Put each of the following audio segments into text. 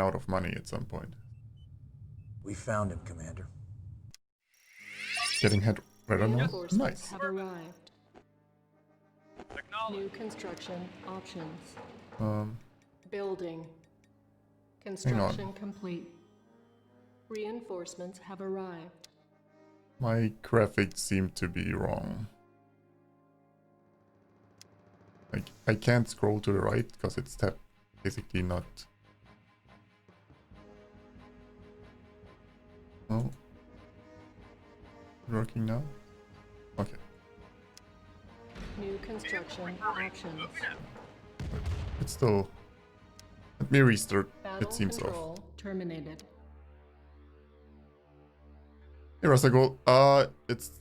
out of money at some point. We found him, Commander. Getting head right on now. Reinforcements Nice. have arrived. New construction options. Building. Construction complete. Reinforcements have arrived. My graphics seem to be wrong. Like, I can't scroll to the right because it's basically not. Oh. Working now? Okay. New construction options. It's still. Let me restart. Battle It seems control off. terminated. Hey Rasagol, it's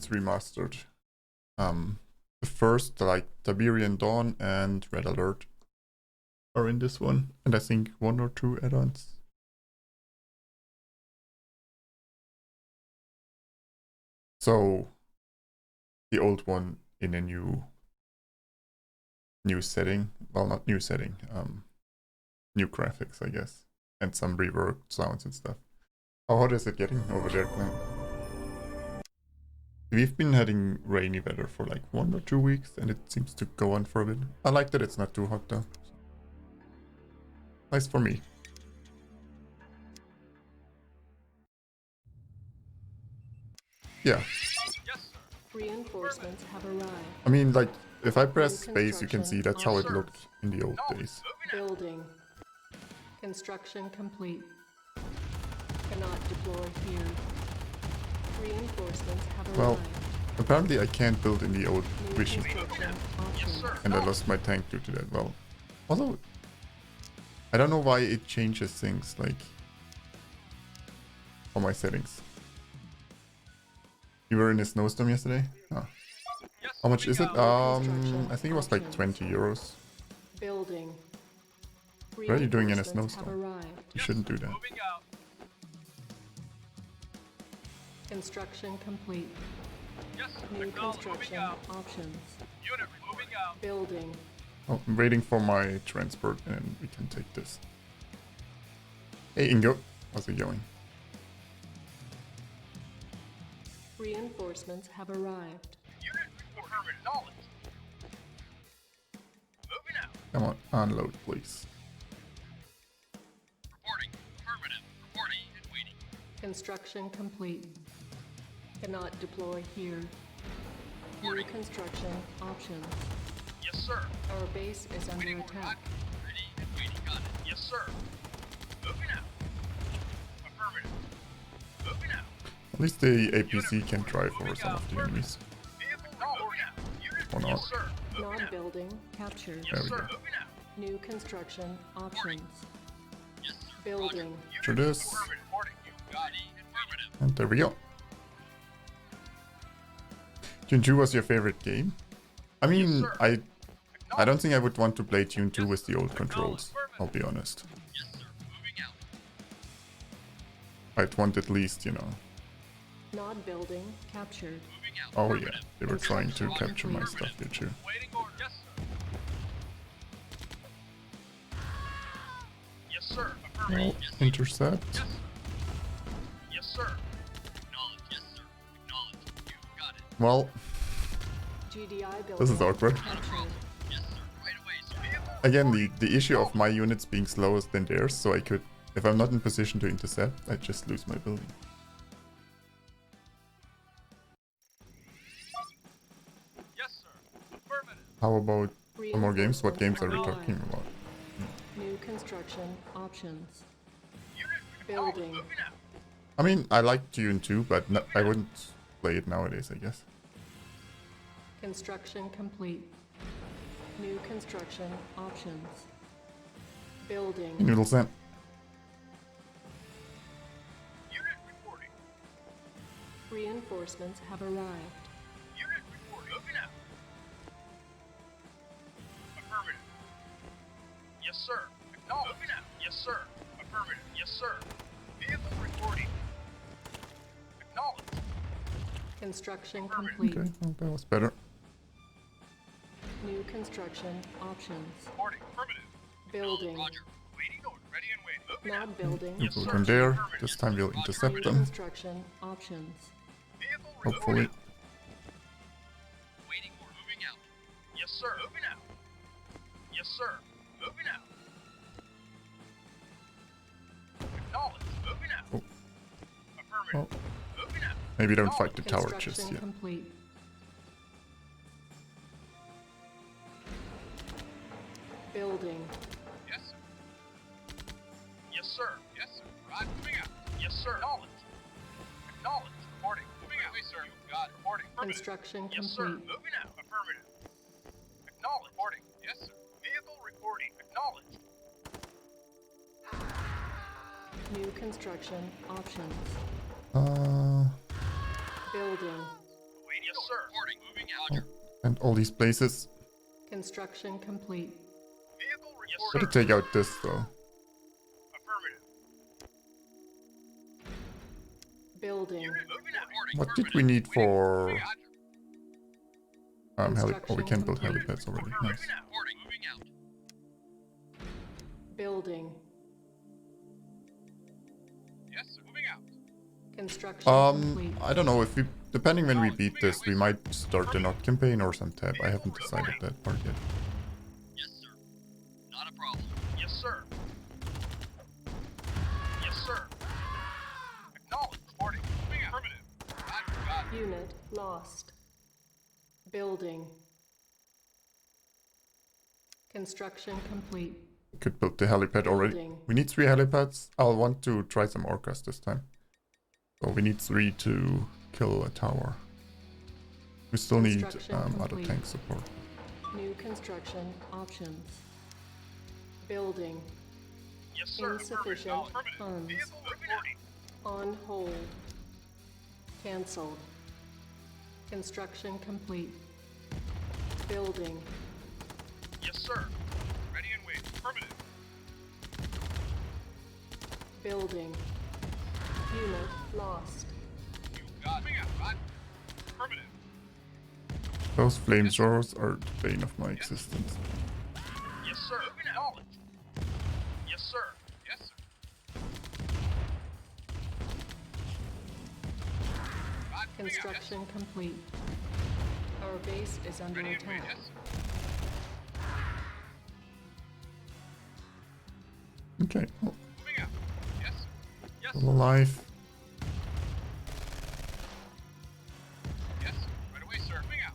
remastered. The first, like Tiberian Dawn and Red Alert are in this one, and I think 1 or 2 add-ons. So the old one in a new setting. Well, not new setting. New graphics, I guess, and some reworked sounds and stuff. How hot is it getting over there, Glenn? We've been having rainy weather for like 1 or 2 weeks, and it seems to go on for a bit. I like that it's not too hot though. Nice for me. Yeah. Reinforcements have arrived. I mean, like, if I press space, you can see that's how it looked in the old days. Building. Construction complete. Cannot deploy here. Reinforcements have arrived. Well, apparently I can't build in the old New vision, construction options. and I lost my tank due to that. Well, although I don't know why it changes things, like, for my settings. You were in a snowstorm yesterday? Oh. How much is it? I think it was like 20 euros. Building. What are you doing in a Reinforcements have snowstorm? arrived. You shouldn't do that. Construction complete. New construction options. Building. Oh, I'm waiting for my transport and we can take this. Hey Ingo, how's it going? Reinforcements have arrived. Come on, unload please. Construction complete. Cannot deploy here. New construction options. Yes, sir. Our base is under attack. Ready and waiting on it. Yes, sir. Moving out. Affirmative. Moving out. At least the APC can drive over some of the enemies. Vehicle moving out. Unit. Or not. Yes, sir. Non-building captured. There we go. Moving out. New construction options. Yes, sir. Building. Sure this. Affirmative. Reporting. You got it. Affirmative. And there we go. Tune 2 was your favorite game? I mean, I don't think I would want to play Tune 2 with the old controls, I'll be honest. Yes, sir. Moving out. I'd want at least, you know. Non-building captured. Moving out. Oh yeah, they were trying to capture my stuff here too. Waiting order. Yes, sir. Yes, sir. Affirmative. Well, intercept. Yes, sir. Yes, sir. Acknowledge. Yes, sir. Acknowledge. You got it. Well, GDI building. this is awkward. Captured. Yes, sir. Right away, sir. Vehicle. Again, the issue of my units being slower than theirs, so I could, if I'm not in position to intercept, I just lose my building. Yes, sir. Affirmative. How about some more games? What games are we talking about? New construction options. Unit. Building. Moving out. I mean, I like Tune 2, but no, I wouldn't play it nowadays, I guess. Construction complete. New construction options. Building. Noodles then. Unit reporting. Reinforcements have arrived. Unit reporting. Moving out. Affirmative. Yes, sir. Acknowledge. Moving out. Yes, sir. Affirmative. Yes, sir. Vehicle reporting. Acknowledge. Construction complete. Okay, well, that was better. New construction options. Reporting. Affirmative. Building. Roger. Waiting order. Ready and waiting. Now building. We'll go down there. This time we'll New intercept them. construction options. Vehicle Hopefully. Waiting or moving out. Yes, sir. Moving out. Yes, sir. Moving out. Acknowledged. Moving out. Oh. Affirmative. Moving out. Maybe don't fight the tower Construction just yet. complete. Building. Yes, sir. Yes, sir. Yes, sir. Right. Moving out. Yes, sir. Acknowledged. Acknowledged. Reporting. Moving out. Yes, sir. You got it. Reporting. Affirmative. Construction Yes, sir. complete. Moving out. Affirmative. Acknowledged. Reporting. Yes, sir. Vehicle reporting. Acknowledged. New construction options. Building. Wait, yes, sir. Reporting. Moving out. And all these places. Construction complete. Vehicle reporting. Yes, Gotta sir. take out this though. Affirmative. Building. Unit moving out. Reporting. What did we need for Moving out. oh, we can build Construction helipads already. Nice. Moving out. Reporting. Moving out. Building. Yes, sir. Moving out. Construction complete. I don't know if we, depending when we beat this, we might start the not campaign or some tab. I haven't decided that part yet. Yes, sir. Not a problem. Yes, sir. Yes, sir. Acknowledged. Reporting. Moving out. Affirmative. Got it. Unit lost. Building. Construction complete. Could build the helipad already. Building. We need 3 helipads. I'll want to try some orcas this time. So we need 3 to kill a tower. We still need Construction other complete. tank support. New construction options. Building. Yes, sir. Insufficient Affirmative. funds. Vehicle reporting. On hold. Cancelled. Construction complete. Building. Yes, sir. Ready and wait. Affirmative. Building. Unit lost. You got it. Moving out. Right. Affirmative. Those flamethrowers are the bane of my existence. Yes, sir. Moving out. Acknowledged. Yes, sir. Yes, sir. Right. Moving out. Yes, Construction complete. Our base is under ready and wait. attack. Yes, sir. Okay, oh, Moving out. Yes, sir. Yes, still sir. alive. Yes, sir. Right away, sir. Moving out.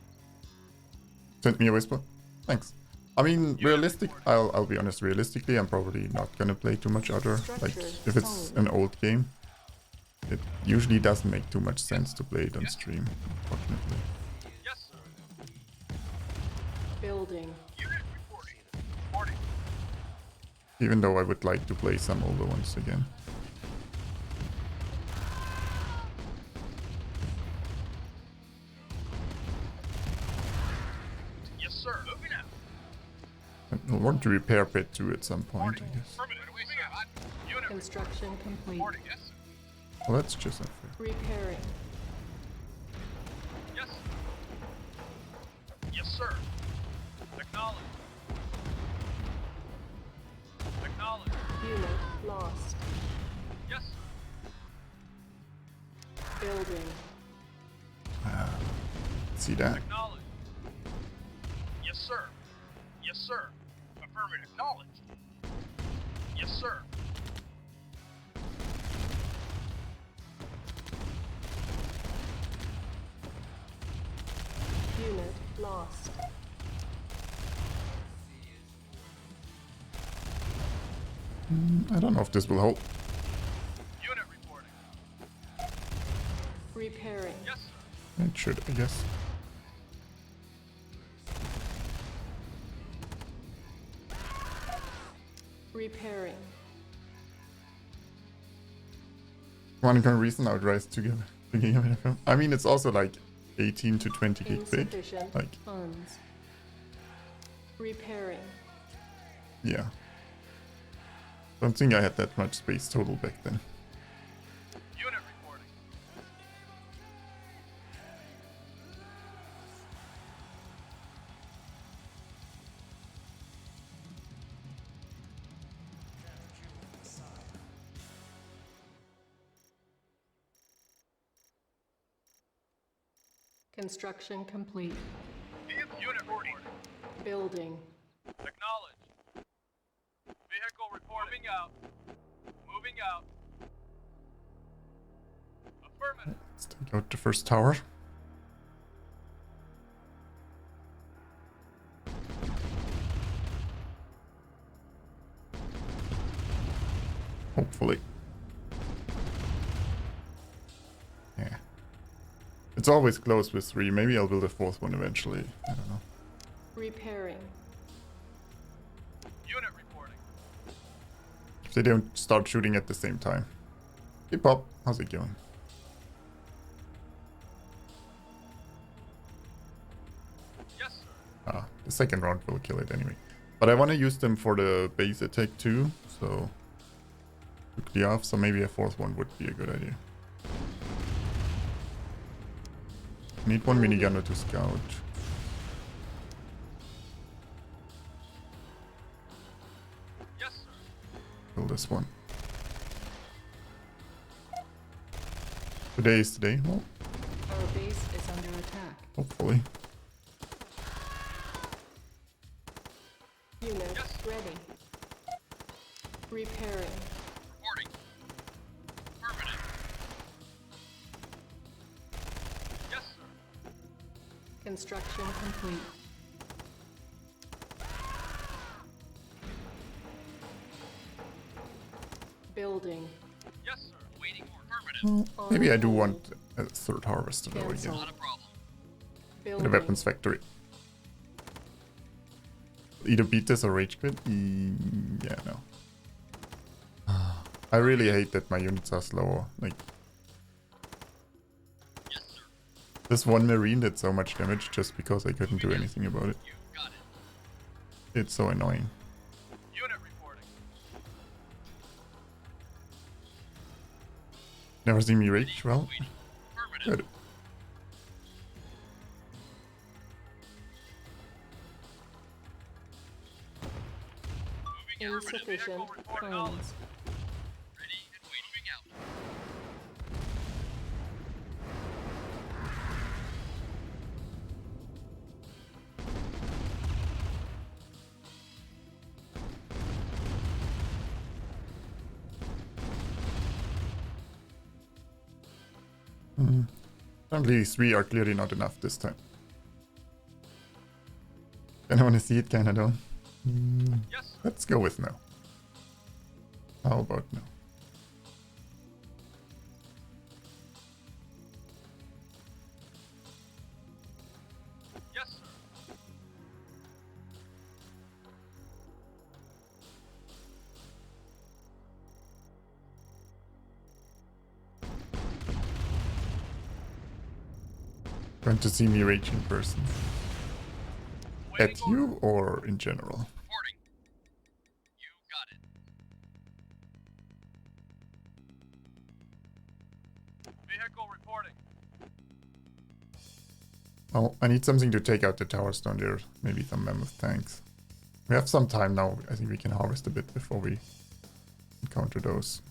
Send me a whisper. Thanks. I mean, I'll be honest, realistically, I'm probably not gonna play too much other. Like, if it's an old game, it usually doesn't make too much sense to play it on stream, unfortunately. Yes, sir. Building. Unit reporting. Reporting. Even though I would like to play some older ones again. Yes, sir. Moving out. I want to repair pit 2 at some point, I guess. Affirmative. Right away, sir. Unit Construction complete. reporting. Yes, sir. Well, that's just unfair. Repairing. Yes, sir. Yes, sir. Acknowledged. Acknowledged. Unit lost. Yes, sir. Building. See that? Acknowledged. Yes, sir. Yes, sir. Affirmative. Acknowledged. Yes, sir. Unit lost. I don't know if this will hold. Unit reporting. Repairing. Yes, sir. It should, I guess. Repairing. One good reason I would rise together. I mean, it's also like 18 to 20 gig big. Insufficient Like, funds. Repairing. yeah. Don't think I had that much space total back then. Unit reporting. Construction complete. Vehicle unit reporting. Building. Acknowledge. Vehicle report. Moving out. Moving out. Affirmative. Let's take out the first tower. Hopefully. Yeah. It's always close with 3. Maybe I'll build a 4th one eventually. I don't know. Repairing. Unit reporting. If they don't start shooting at the same time. Hey Pop, how's it going? Yes, sir. The second round will kill it anyway. But I want to use them for the base attack too, so quickly off, so maybe a 4th one would be a good idea. Need one minigunner to scout. Yes, sir. Kill this one. Today is today. Well, Our base is under attack. hopefully. Unit Yes. ready. Repairing. Reporting. Affirmative. Yes, sir. Construction complete. Building. Yes, sir. Waiting for affirmative. Well, maybe I do want a 3rd harvester though Cancel. again. Not a problem. The Building. weapons factory. Either beat this or rage quit? Yeah, no. I really hate that my units are slow. Like, Yes, sir. this one marine did so much damage just because I couldn't do anything about it. You got it. It's so annoying. Unit reporting. Never seen me rage? Well, Waiting. Affirmative. good. Moving out. Insufficient Vehicle report acknowledged. funds. Ready and waiting out. Apparently 3 are clearly not enough this time. Kinda wanna see it, kinda don't. Yes, sir. Let's go with no. How about no? Yes, sir. Going to see me rage in person. Waiting At order. you or in general? Reporting. You got it. Vehicle reporting. Well, I need something to take out the towers down there. Maybe some mammoth tanks. We have some time now. I think we can harvest a bit before we encounter those.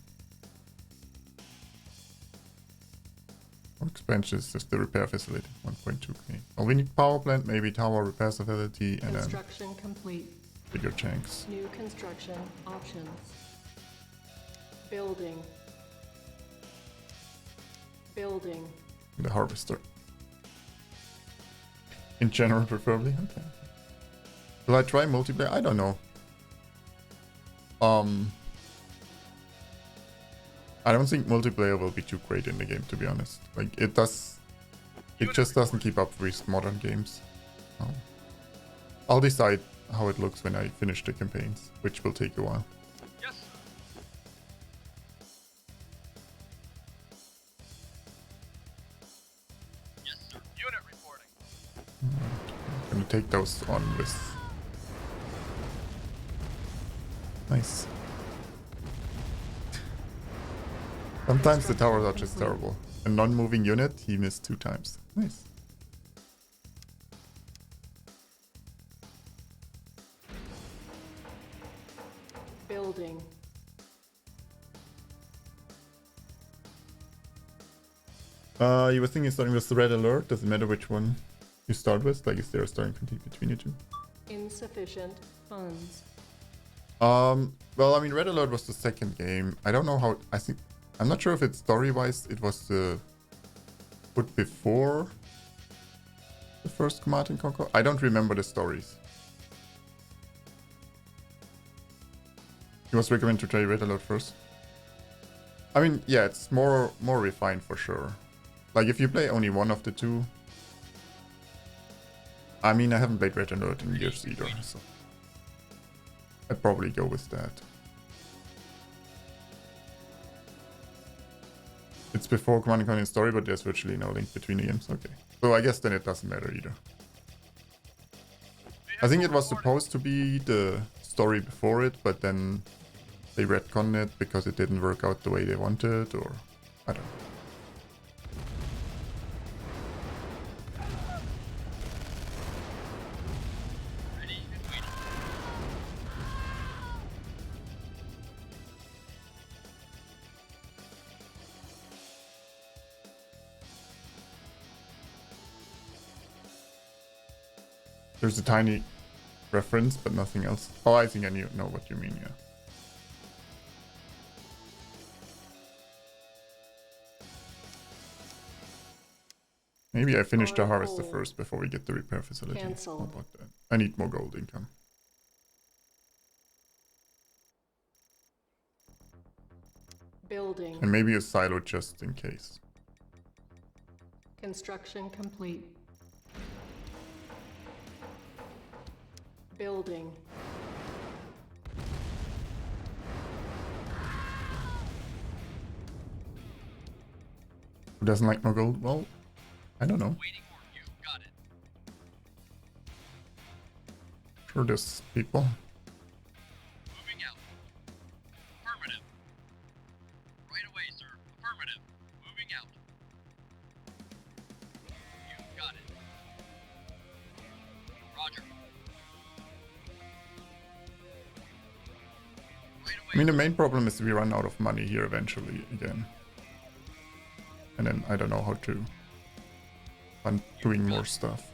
Expansion is just the repair facility, 1.2k. Well, we need power plant, maybe tower repair facility, and then Construction complete. bigger tanks. New construction options. Building. Building. The harvester. In general, preferably. Okay. Will I try multiplayer? I don't know. I don't think multiplayer will be too great in the game, to be honest. Like, it just doesn't keep up with modern games. I'll decide how it looks when I finish the campaigns, which will take a while. Yes, sir. Yes, sir. Unit reporting. I'm gonna take those on with... Nice. Sometimes the towers are just terrible. A non-moving unit, he missed 2 times. Nice. Building. You were thinking starting with the red alert. Doesn't matter which one you start with. Like, is there a starting point between the two? Insufficient funds. Well, I mean, red alert was the second game. I don't know how. I'm not sure if it's story-wise. It was put before the first Command and Conquer. I don't remember the stories. It was recommended to try red alert first. I mean, yeah, it's more refined for sure. Like, if you play only one of the two... I mean, I haven't played red alert in years either, so... I'd probably go with that. It's before Command & Conquer Story, but there's virtually no link between the games. Okay. So I guess then it doesn't matter either. I think it was supposed to be the story before it, but then they retconned it because it didn't work out the way they wanted, or... I don't know. There's a tiny reference, but nothing else. Oh, I think I know what you mean, yeah. Maybe I finish the harvester first before we get the repair facility. Cancel. How about that? I need more gold income. Building. And maybe a silo just in case. Construction complete. Building. Who doesn't like more gold? Well, I don't know. Waiting for you. Got it. Sure, there's people. Moving out. Affirmative. Right away, sir. Affirmative. Moving out. You got it. Roger. Right away. I mean, the main problem is we run out of money here eventually again. And then I don't know how to fund doing more stuff.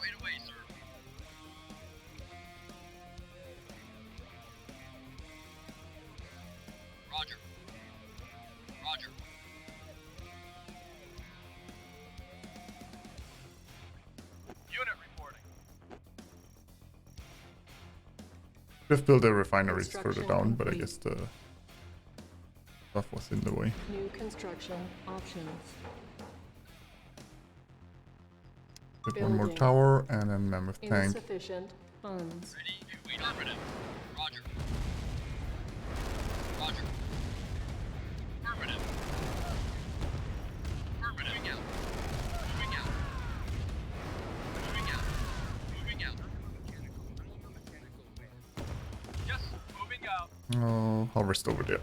Right away, sir. Roger. Roger. Unit reporting. We've built the refineries further Construction down, but I complete. guess the stuff was in the way. New construction options. Put one more Building. tower and then mammoth tank. Insufficient funds. Ready to wait. Affirmative. Roger. Roger. Affirmative. Affirmative. Moving out. Moving out. Moving out. Moving out. Yes, moving out. Oh, harvest over there.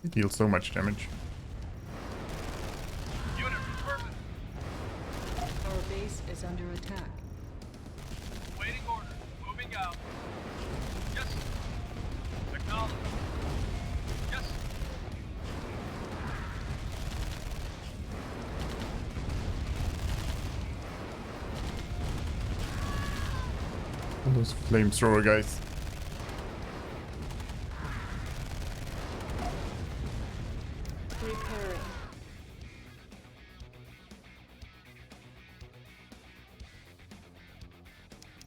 It deals so much damage. Unit affirmative. Our base is under attack. Waiting order. Moving out. Yes. Acknowledge. Yes. All those flamethrower guys. Repairing.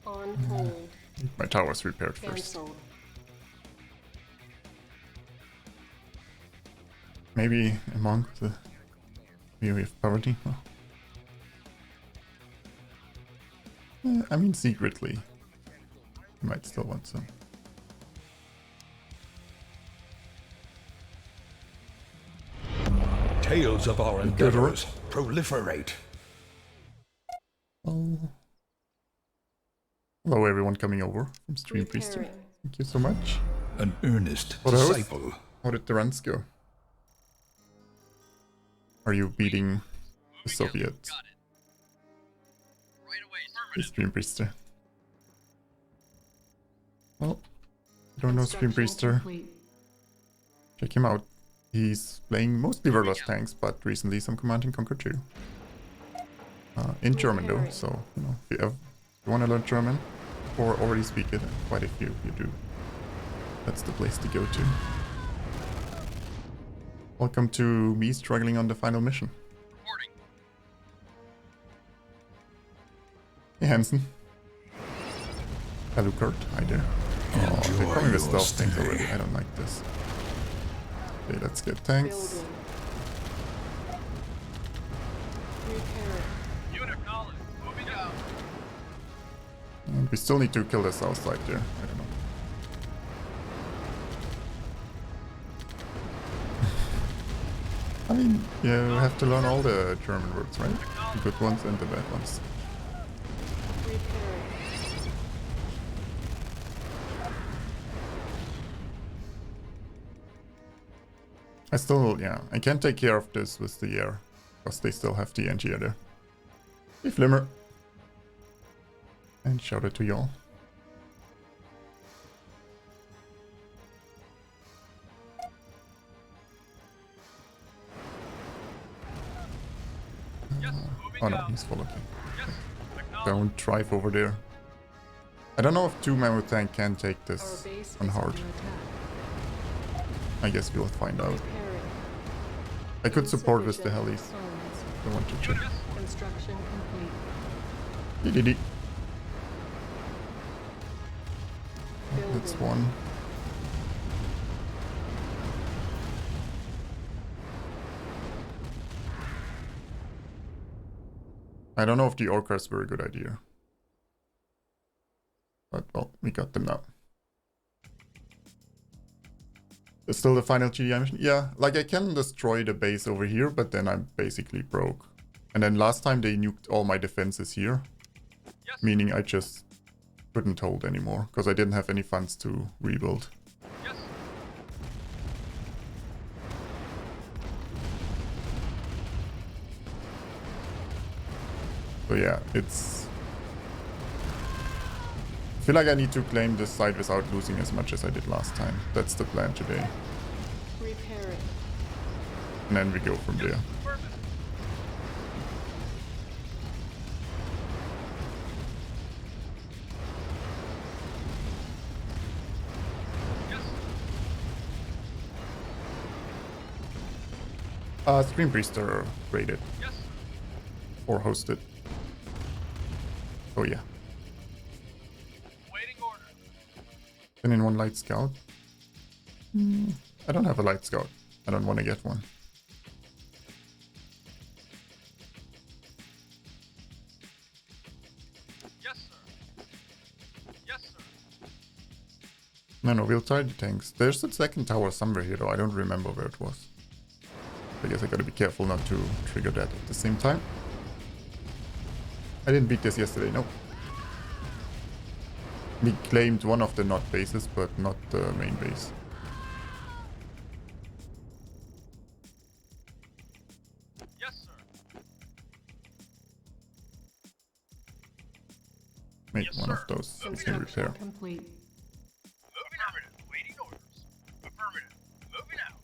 On hold. My tower's repaired first. Cancelled. Maybe a monk with a theory of poverty. Well, I mean, secretly, you might still want some. Tales of our Good endeavors proliferate. Oh. Hello, everyone coming over from Stream Priester. Repairing. Thank you so much. An earnest What else? disciple. How did the runs go? Are you beating the Soviets? Got it. Right away, The affirmative. Stream Priester. Well, I don't know Stream Construction Priester. complete. Check him out. He's playing mostly Warlords tanks, but recently some Command and Conquer too. In German though, so you know, if you want to learn German or already speak it, quite a few you do. That's the place to go to. Welcome to me struggling on the final mission. Reporting. Hey Hansen. Hello Kurt, hi there. Oh, they're coming with stealth things already. I don't like this. Okay, let's get tanks. Building. Repairing. Unit acknowledged. Moving out. And we still need to kill the south side there. I don't know. I mean, you have to learn all the German words, right? The good ones and the bad ones. Repairing. I still, yeah, I can't take care of this with the air. Because they still have the engineer there. Hey Flimmer. And shout out to y'all. Yes, moving Oh no, out. he's full, okay. Yes, acknowledged. Don't drive over there. I don't know if 2 mammoth tank can take Our this base on is hard. under attack. I guess we'll find out. Repairing. I could support with the Insufficient helis. funds. I want to check. Construction complete. Dee-dee-dee. Building. That's one. I don't know if the orcas were a good idea. But, well, we got them now. It's still the final GDI mission? Yeah, like I can destroy the base over here, but then I'm basically broke. And then last time they nuked all my defenses here. Yes, Meaning I just couldn't hold anymore, because I didn't have any funds to rebuild. yes. So yeah, it's... I feel like I need to claim this side without losing as much as I did last time. That's the plan today. Repairing. And then we go from there. Affirmative. Yes, Stream Priester raided yes. or hosted. Oh yeah. Waiting order. And in one light scout. I don't have a light scout. I don't want to get one. Yes, sir. Yes, sir. No, we'll try the tanks. There's a second tower somewhere here though. I don't remember where it was. I guess I gotta be careful not to trigger that at the same time. I didn't beat this yesterday, no. We claimed one of the not bases, but not the main base. Yes, sir. Made Yes, one sir. of those we can Construction repair. complete. Moving out. Waiting orders. Affirmative. Moving out.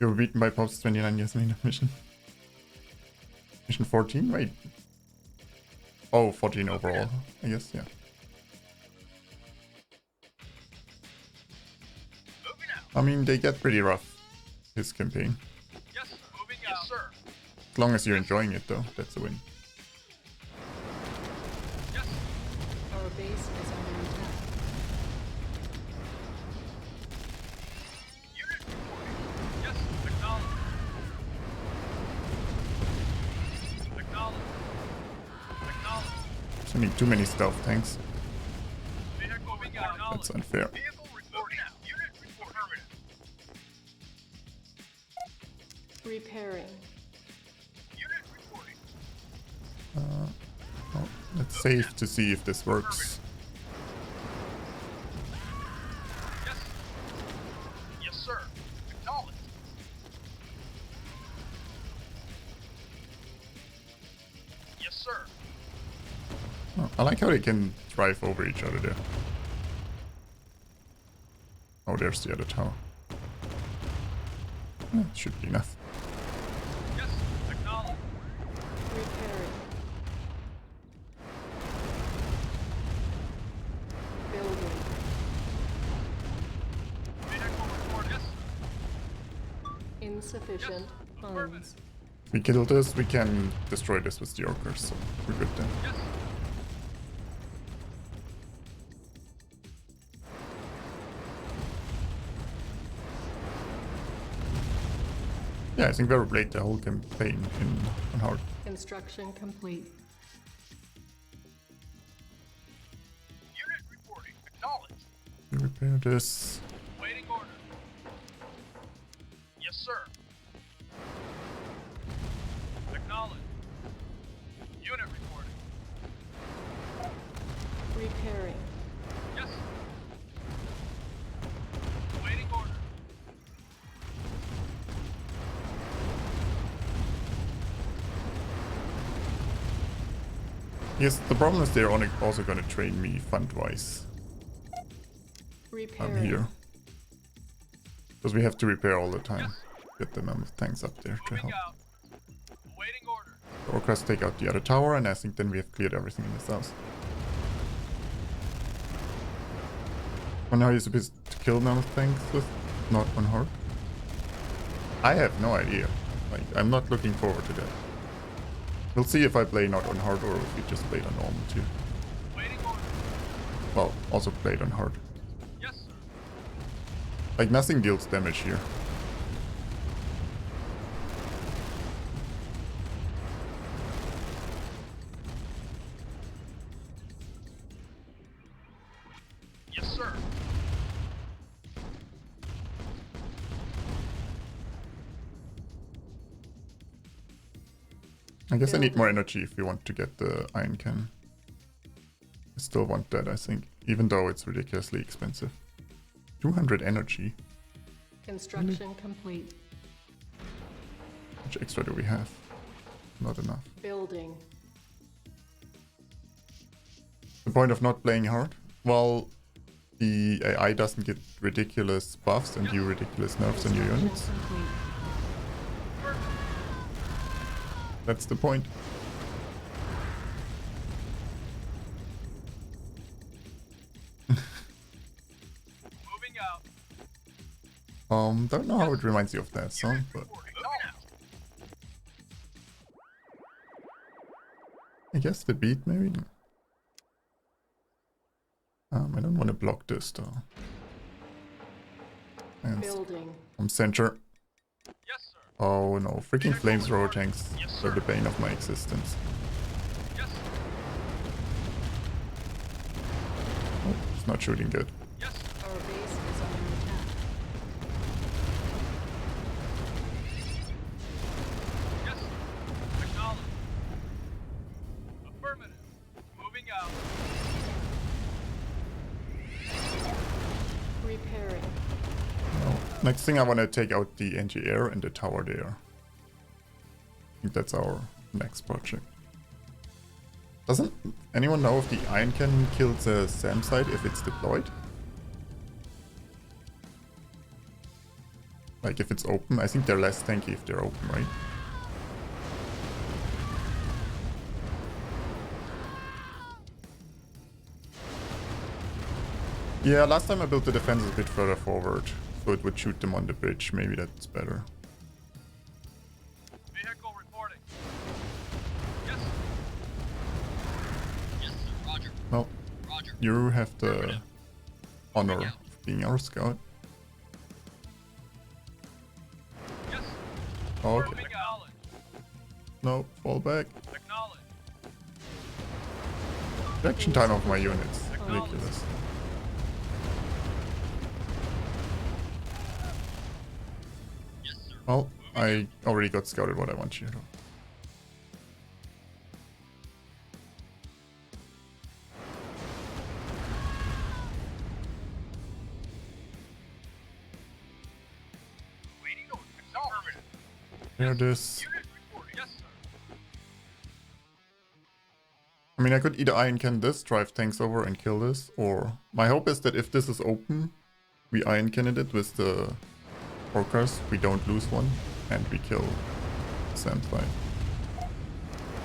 You were beaten by Pops 29 years main mission. Mission 14? Wait. Oh, 14 overall, I guess, yeah. Moving out. I mean, they get pretty rough, his campaign. Yes, sir. Moving out. Yes, sir. As long as you're enjoying it, though, that's a win. Yes. Our base is under attack. Unit reporting. Yes, acknowledged. Acknowledged. Acknowledged. Sending too many stealth tanks. Vehicle moving out. That's unfair. Vehicle reporting out. Unit report. Affirmative. Repairing. Unit reporting. Well, let's save to see if this works. Yes. Yes, sir. Acknowledged. Yes, sir. Oh, I like how they can drive over each other there. Oh, there's the other tower. Should be enough. Yes, acknowledged. Repairing. Building. Vehicle report. Yes, Insufficient funds. If we kill this, we can destroy this with the Orcers, so we're good then. yes. Yeah, I think we played the whole campaign on hard. Construction complete. Unit reporting. Acknowledged. We repair this. Waiting order. Yes, sir. Acknowledged. Unit reporting. Repairing. Yes. Waiting order. Yes, the problem is they're also gonna train me fund-wise. Repairing. I'm here. Because we have to repair all the time. Get the mammoth tanks up there to Moving help. out. Awaiting order. The Orcas take out the other tower, and I think then we have cleared everything in this house. And how are you supposed to kill mammoth tanks with not on hard? I have no idea. Like, I'm not looking forward to that. We'll see if I play not on hard or if we just played on normal too. Waiting order. Well, also played on hard. Yes, sir. Like, nothing deals damage here. Yes, sir. I guess I need more energy if we want to get the iron cannon. I still want that, I think, even though it's ridiculously expensive. 200 energy. Construction complete. How much extra do we have? Not enough. Building. The point of not playing hard? Well, the AI doesn't get ridiculous buffs and do ridiculous nerfs on your Construction units. complete. That's the point. Moving out. Don't know how it reminds you of that song, but Reporting. I guess the beat maybe. I don't want to block this though. And Building. from center. Yes, sir. Oh no, freaking flamethrower tanks Yes, are sir. the bane of my existence. Yes, sir. Oh, it's not shooting good. Yes, sir. Our base is under attack. Yes, sir. Acknowledged. Affirmative. Moving out. Repairing. No. Next thing I want to take out the anti-air and the tower there. I think that's our next project. Doesn't anyone know if the iron cannon kills the SAM site if it's deployed? Like if it's open? I think they're less tanky if they're open, right? Yeah, last time I built the defenses a bit further forward, so it would shoot them on the bridge. Maybe that's better. Vehicle reporting. Yes, sir. Yes, sir. Roger. Well, Roger. you have the honor of being our scout. Yes, sir. Oh, okay. Acknowledged. No, fall back. Acknowledged. Reaction time of my units. Ridiculous. Yes, sir. Well, I already got scouted what I want you to. Waiting order. Affirmative. Here it is. Unit reporting. Yes, sir. I mean, I could either iron cannon this, drive tanks over and kill this, or my hope is that if this is open, we iron cannon it with the orcas, we don't lose one, and we kill Sandfly.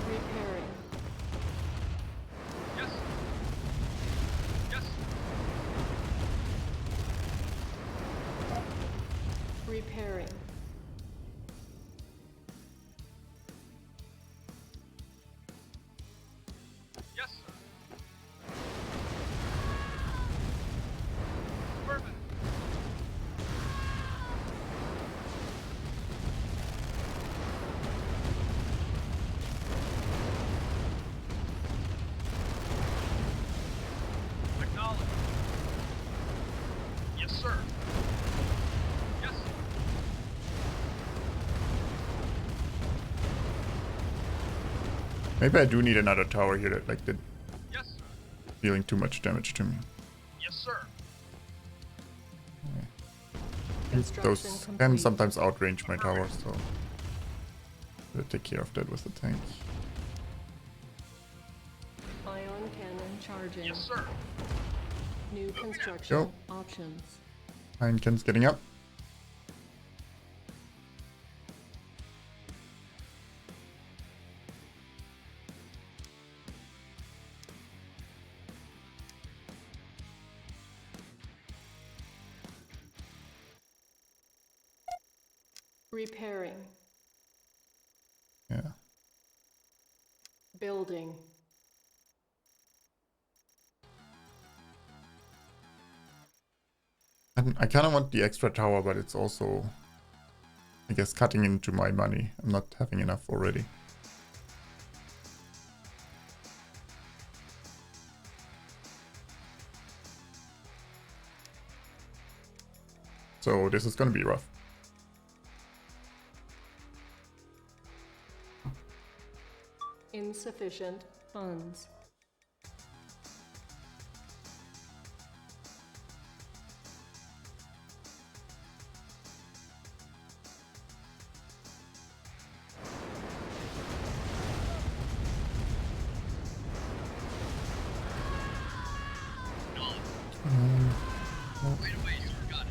Repairing. Yes. Yes. Repairing. Yes, sir. Affirmative. Acknowledge. Yes, sir. Yes. Maybe I do need another tower here that like did Yes, sir. dealing too much damage to me. Yes, sir. Construction Those can complete. sometimes outrange my towers, so I'll take care of that with the tank. Ion cannon charging. Yes, sir. New construction Go. options. Heineken's getting up. Repairing. Yeah. Building. And I kind of want the extra tower, but it's also, I guess, cutting into my money. I'm not having enough already. So this is gonna be rough. Insufficient funds. Right away, sir. Got it.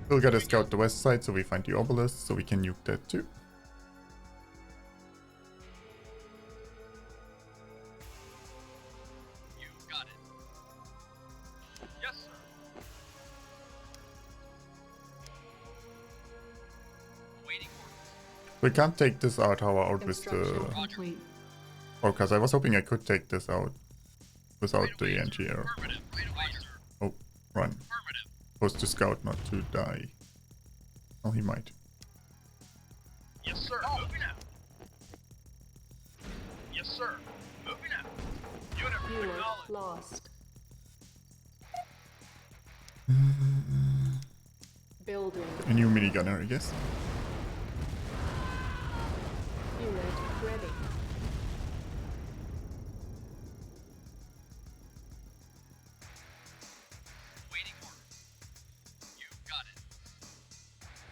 We'll gotta scout the west side so we find the obelisk so we can nuke that too. You got it. Yes, sir. Awaiting orders. We can't take this tower out with Construction the complete. orcas. I was hoping I could take this out without Right away, the sir. anti-air. Affirmative. Right away, sir. Oh, run. Affirmative. Supposed to scout, not to die. Oh, he might. Yes, sir. Moving out. Yes, sir. Moving out. Unit Unit acknowledged. lost. Building. A new minigunner, I guess. Unit ready. Waiting order. You got it.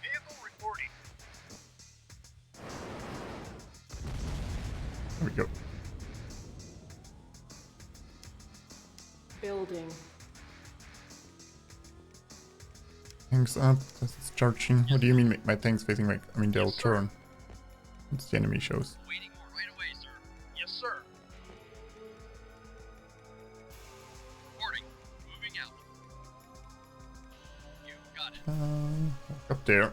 Vehicle reporting. There we go. Building. Tanks up. That's charging. What do you mean my tank's facing like? I mean, they'll Yes, sir. turn. It's the enemy shows. Waiting order. Right away, sir. Yes, sir. Reporting. Moving out. You got it. Up there.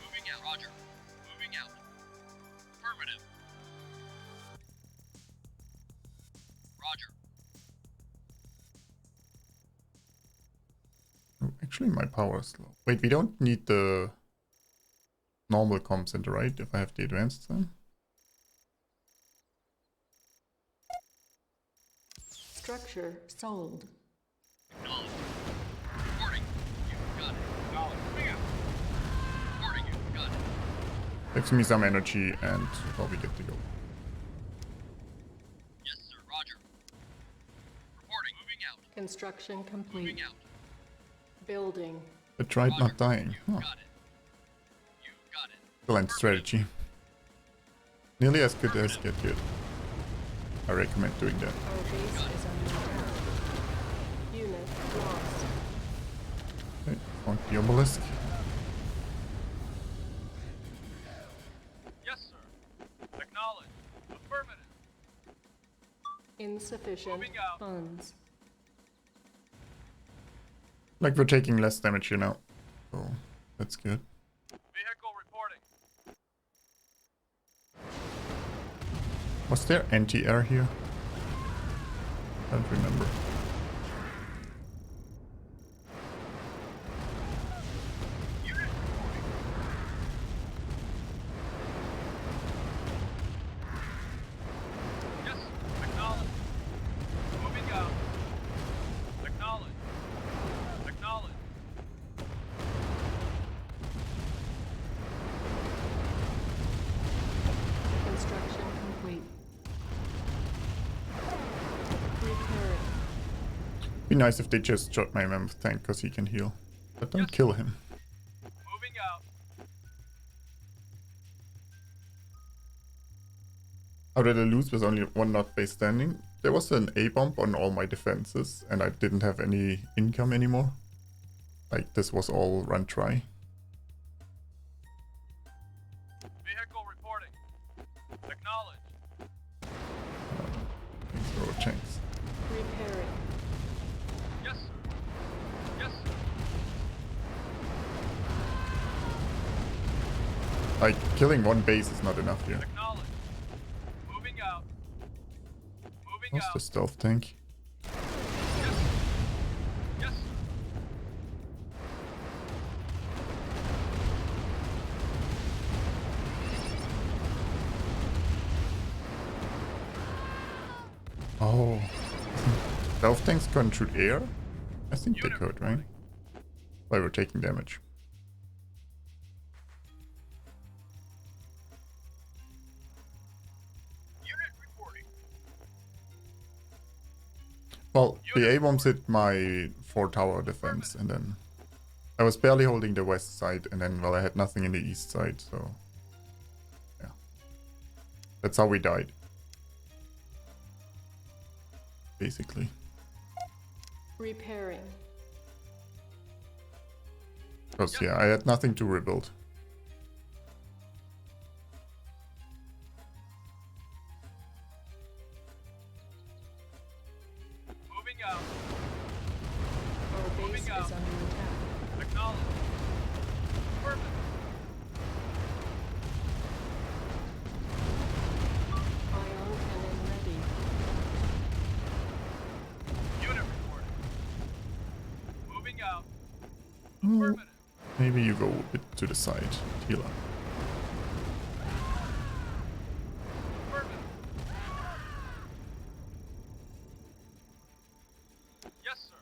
Moving out. Roger. Moving out. Affirmative. Roger. Oh, actually, my power is low. Wait, we don't need the normal comm center, right? If I have the advanced then. Structure sold. Acknowledged. Reporting. You got it. Acknowledged. Moving out. Reporting. You got it. Gives me some energy and probably get to go. Yes, sir. Roger. Reporting. Moving out. Construction complete. Moving out. Building. I tried Roger. not dying. You Huh. got it. You got it. Excellent strategy. Nearly as good as get good. I recommend doing that. Our base is under attack. Unit lost. Okay, found the obelisk. Yes, sir. Acknowledged. Affirmative. Insufficient Moving out. funds. Like we're taking less damage here now. So that's good. Vehicle reporting. Was there anti-air here? I don't remember. Unit reporting. Yes, sir. Acknowledged. Moving out. Acknowledged. Acknowledged. Construction complete. Repairing. Be nice if they just shot my mammoth tank because he can heal. But don't Yes. kill him. Moving out. How did I lose with only one not base standing? There was an A-bomb on all my defenses and I didn't have any income anymore. Like this was all run try. Vehicle reporting. Acknowledged. Throw a chance. Repairing. Yes, sir. Yes, sir. Like killing one base is not enough here. Acknowledged. Moving out. Moving What's out. the stealth tank? Yes, sir. Yes, sir. Oh. Stealth tanks can't shoot air? I think they Unit could, right? Why we're taking damage. Unit reporting. Well, the A-bombs hit my 4-tower defense and then I was barely holding the west side and then, well, I had nothing in the east side, so yeah. That's how we died. Basically. Repairing. Because, yeah, I had nothing to rebuild. Moving out. Our base Moving is out. under attack. Acknowledged. Affirmative. Ion cannon ready. Unit reporting. Moving out. Hmm. Affirmative. Maybe you go a bit to the side, Tila. Affirmative. Yes, sir.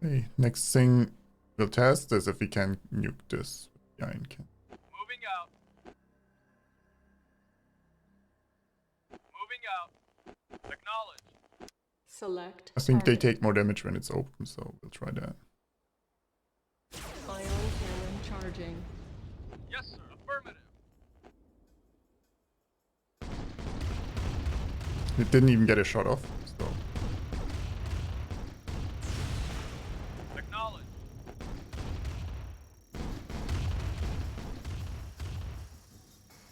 Hey, next thing we'll test is if we can nuke this giant can. Moving out. Moving out. Acknowledged. Select. I think they target. take more damage when it's open, so we'll try that. Ion cannon charging. Yes, sir. Affirmative. It didn't even get a shot off, so Acknowledged.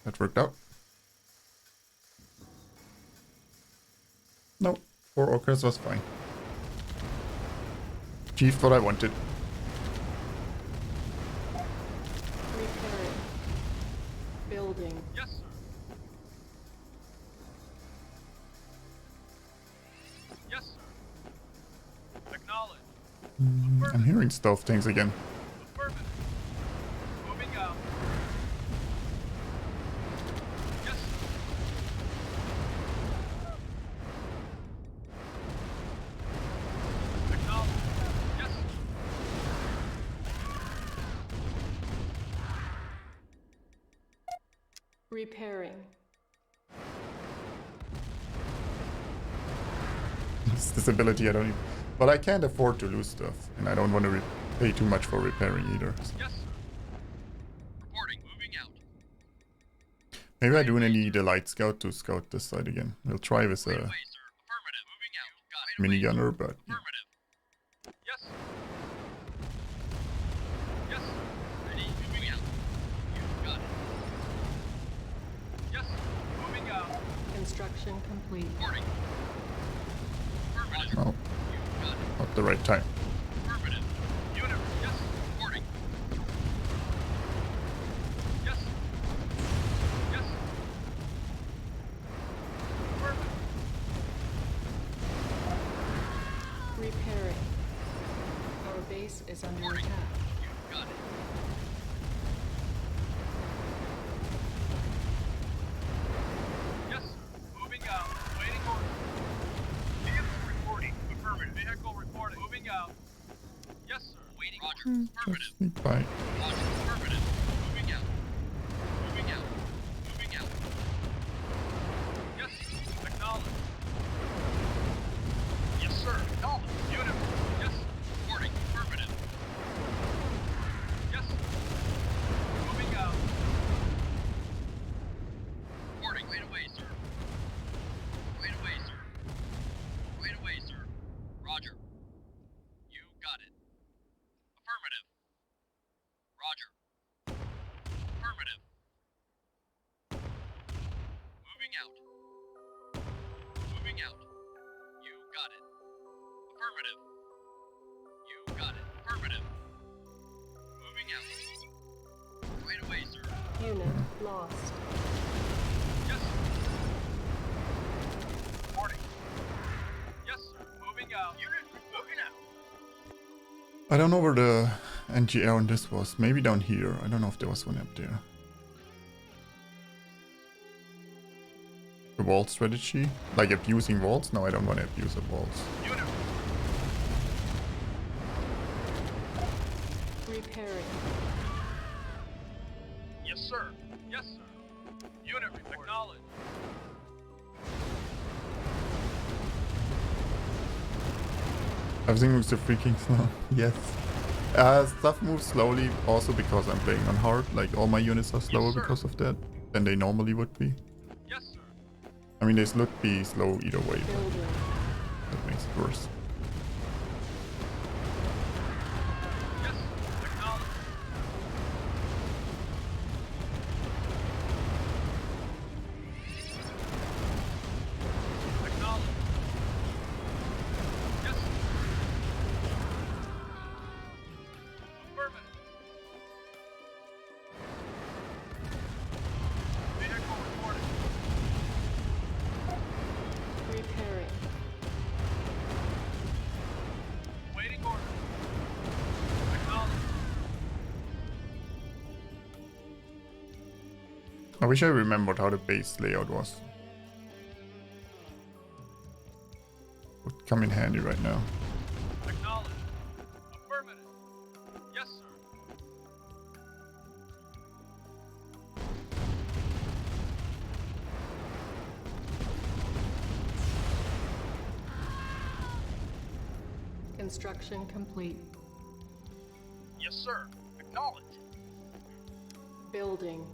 that worked out. No, 4 orcas was fine. Achieved what I wanted. Repairing. Building. Yes, sir. Yes, sir. Acknowledged. I'm hearing stealth tanks again. Affirmative. Moving out. Yes, sir. Acknowledged. Yes, sir. Repairing. This ability I don't even... But I can't afford to lose stuff, and I don't want to pay too much for repairing either. So Yes, sir. Reporting. Moving out. maybe I do need a light scout to scout this side again. We'll try with Right a away, sir. Affirmative. Moving out. Got it. minigunner, but yeah. Affirmative. Yes, sir. Construction complete. Reporting. Affirmative. No, You got it. not the right time. Affirmative. Unit, yes. Reporting. Yes. Yes. Affirmative. Repairing. Our base is under Reporting. attack. You got it. Yes, sir. Moving out. Waiting order. Vehicle reporting. Affirmative. Vehicle reporting. Moving out. Yes, sir. Waiting. Roger. Affirmative. Just sneak by. Roger. Affirmative. Moving out. Moving out. Moving out. Yes, sir. Acknowledge. Yes, sir. Acknowledge. Unit. Yes, sir. Reporting. Affirmative. Yes, sir. Moving out. Reporting. Right away, sir. Right away, sir. Right away, sir. Roger. You got it. Affirmative. Roger. Affirmative. Moving out. Moving out. You got it. Affirmative. You got it. Affirmative. Moving out. Right away, sir. Unit lost. Yes, sir. Reporting. Yes, sir. Moving out. Unit moving out. I don't know where the NGL on this was. Maybe down here. I don't know if there was one up there. The wall strategy? Like abusing walls? No, I don't want to abuse the walls. Unit. Repairing. Yes, sir. Yes, sir. Unit report. Acknowledge. Everything moves so freaking slow. Yes. Stuff moves slowly also because I'm playing on hard. Like all my units are slower sir. because of that than they normally would be. Yes, sir. I mean, they should be slow either way, but Building. that makes it worse. Yes, sir. Acknowledge. Acknowledge. Yes, sir. Affirmative. Vehicle reporting. Repairing. Waiting order. Acknowledge. I wish I remembered how the base layout was. Would come in handy right now. Acknowledge. Affirmative. Yes, sir. Construction complete. Yes, sir. Acknowledge. Building.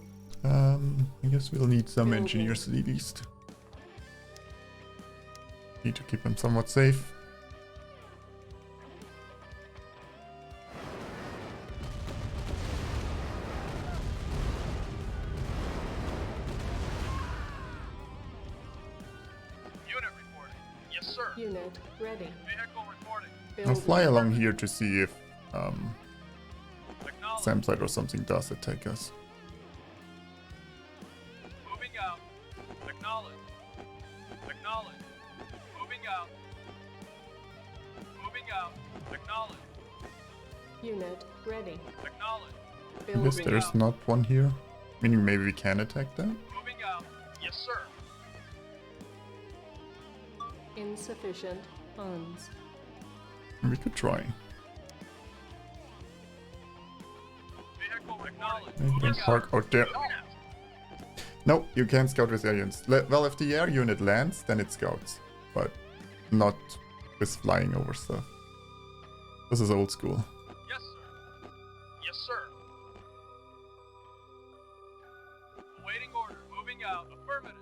I guess we'll need some Building. engineers at least. Need to keep them somewhat safe. Unit reporting. Yes, sir. Unit ready. Vehicle reporting. I'll Building. fly along here to see if Acknowledge. Samsite or something does attack us. Moving out. Acknowledge. Acknowledge. Moving out. Moving out. Acknowledge. Unit ready. Acknowledge. I guess Building. there's not one here. Meaning maybe we can attack them? Moving out. Yes, sir. Insufficient funds. We could try. Vehicle acknowledge. Maybe Moving don't park out there. Moving out. No, you can't scout with aliens. Well, if the air unit lands, then it scouts. But not with flying over stuff. This is old school. Yes, sir. Yes, sir. Awaiting order. Moving out. Affirmative.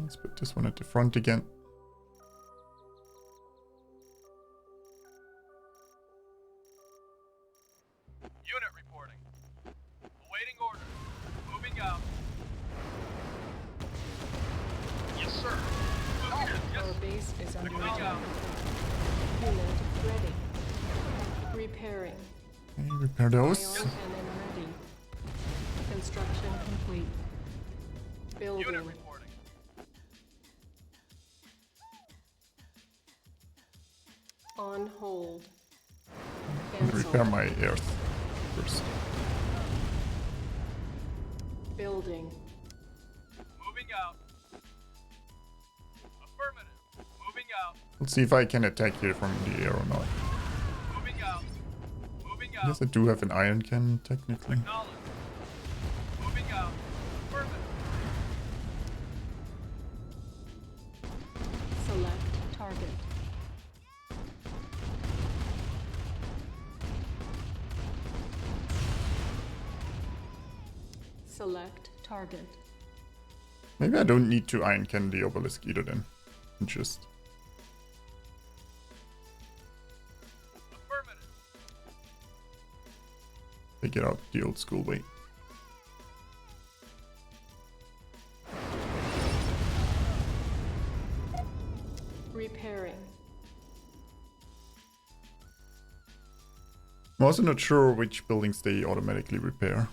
Let's put this one at the front again. Unit reporting. Awaiting order. Moving out. base is under Moving attack. out. Unit ready. Repairing. Okay, repair those. Ion cannon ready. Construction complete. Unit Building. reporting. On hold. And repair Cancel. my earth first. Building. Moving out. Affirmative. Moving out. Let's see if I can attack here from the air or not. Moving out. Moving I guess out. I do have an iron cannon technically. Acknowledge. Moving out. Affirmative. Select target. Select target. Maybe I don't need to iron cannon the obelisk either then. And just Affirmative. take it out the old school way. Repairing. I'm also not sure which buildings they automatically repair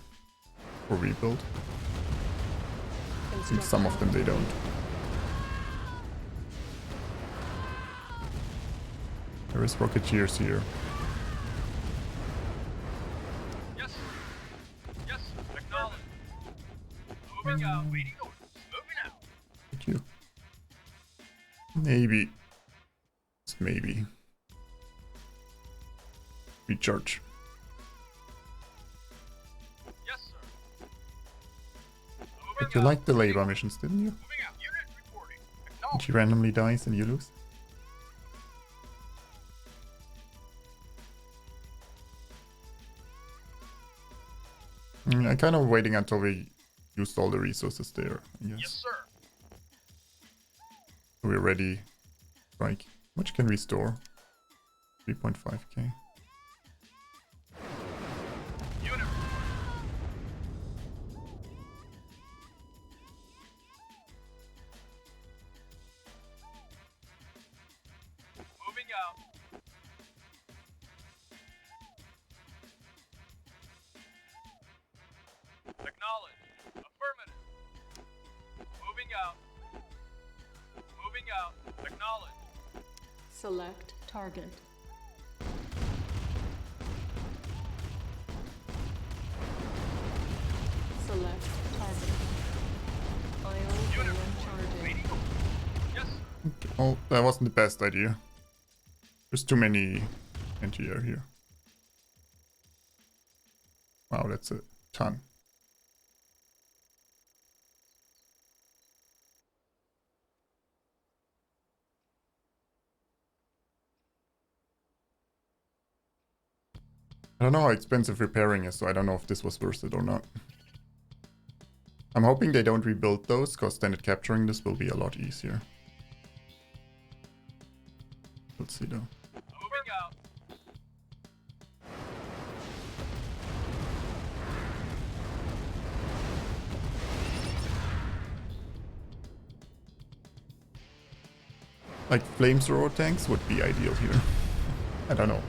or rebuild. I think some of them they don't. There is rocketeers here. Yes, sir. Yes, sir. Acknowledge. Moving out. Waiting orders. Moving out. Thank you. Maybe. Just maybe. Recharge. Yes, sir. Moving But you out. liked the labor missions, didn't you? Moving out. Unit reporting. And Acknowledge. she randomly dies and you lose. I mean, I'm kind of waiting until we used all the resources there, I guess. Yes, sir. So we're ready. Strike. How much can we store? 3.5k. Unit reporting. Moving out. Acknowledge. Affirmative. Moving out. Moving out. Acknowledge. Select target. Select target. Ion cannon charging. Waiting. Yes, sir. Oh, that wasn't the best idea. There's too many anti-air here. Wow, that's a ton. I don't know how expensive repairing is, so I don't know if this was worth it or not. I'm hoping they don't rebuild those, because then capturing this will be a lot easier. Let's see though. Moving out. Like flamethrower tanks would be ideal here. I don't know.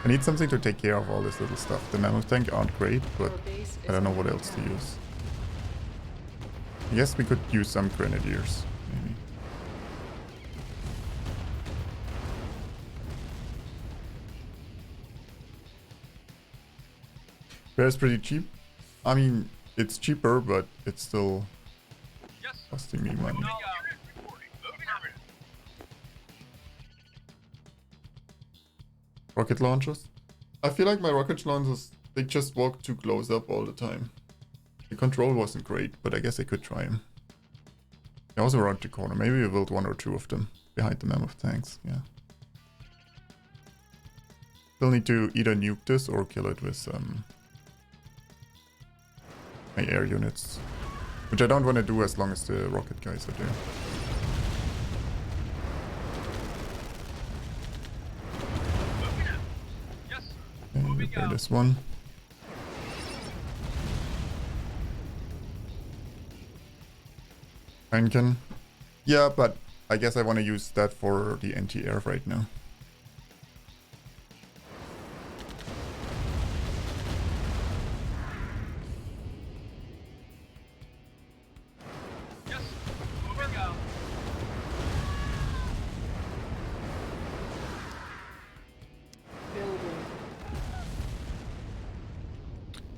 I need something to take care of all this little stuff. The nano tank aren't great, but Our base I don't know is what under else to attack. use. I guess we could use some grenadiers, maybe. Bear's pretty cheap. I mean, it's cheaper, but it's still Yes, sir. costing me money. Moving out. Unit reporting. Moving out. Rocket launchers? I feel like my rocket launchers, they just walk too close up all the time. The control wasn't great, but I guess I could try them. They're also around the corner. Maybe we build one or two of them behind the mammoth tanks, yeah. Still need to either nuke this or kill it with my air units. Which I don't want to do as long as the rocket guys are there. Moving out. Yes, sir. Okay, Moving repair out. this one. Heineken. Yeah, but I guess I want to use that for the anti-air right now. Yes, moving out. Building.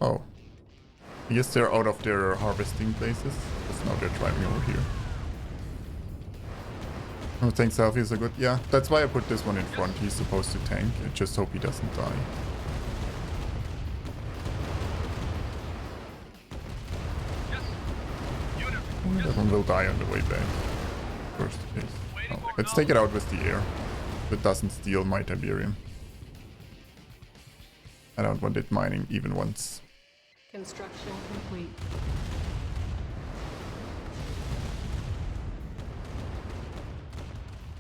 Oh. I guess they're out of their harvesting places. Because now they're driving over here. Oh, tank selfies are good. Yeah, that's why I put this one in front. He's supposed to tank. I just hope he doesn't die. Yes. Unit. Oh, that one will die on the way back. Worst case. Oh, let's take it out with the air. If it doesn't steal my Tiberian. I don't want it mining even once. Construction complete.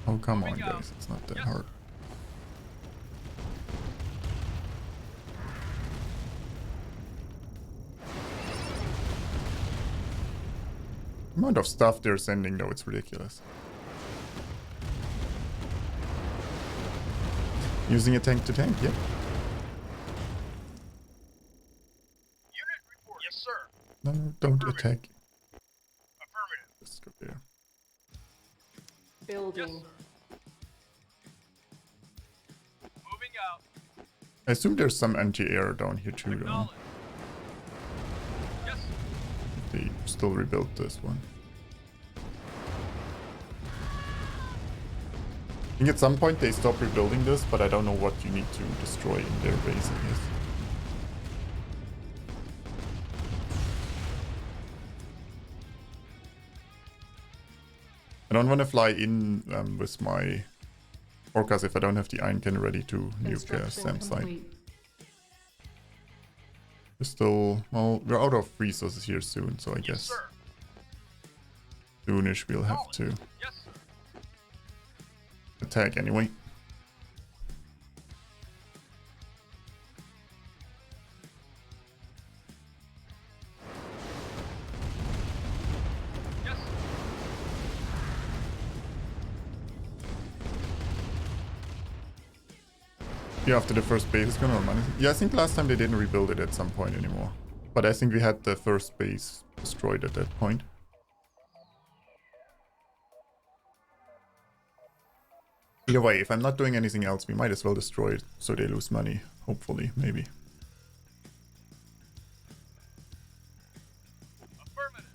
Oh, come on, guys. It's not that hard. The amount of stuff they're sending, though, it's ridiculous. Using a tank to tank, yeah. Unit report. Yes, sir. No, no, don't attack. Affirmative. Just go there. Building. Moving out. I assume there's some anti-air down here too, though. Acknowledge. Yes. They still rebuilt this one. I think at some point they stop rebuilding this, but I don't know what you need to destroy in their base, I guess. I don't want to fly in with my orcas if I don't have the iron cannon ready to nuke Sam site. We're still, well, we're out of resources here soon, so I guess Sir. soonish we'll have to Yes, sir. attack anyway. Yes. Yeah, after the first base is gonna run. Yeah, I think last time they didn't rebuild it at some point anymore. But I think we had the first base destroyed at that point. Either way, if I'm not doing anything else, we might as well destroy it so they lose money. Hopefully, maybe. Affirmative.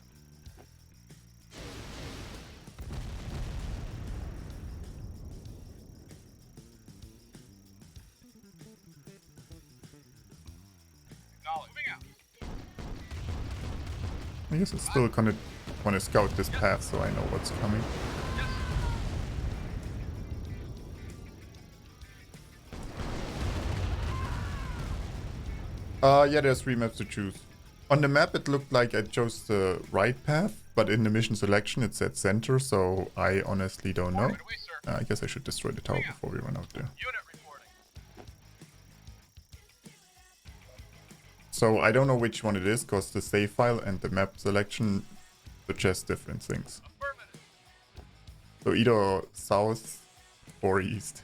Acknowledge. Moving out. I guess I still kind of want to scout this path so I know what's coming. Yes. Yeah, there's 3 maps to choose. On the map, it looked like I chose the right path, but in the mission selection, it said center, so I honestly don't know. Right away, sir. I guess I should destroy the tower before we run out there. Unit reporting. So I don't know which one it is, because the save file and the map selection suggest different things. Affirmative. So either south or east.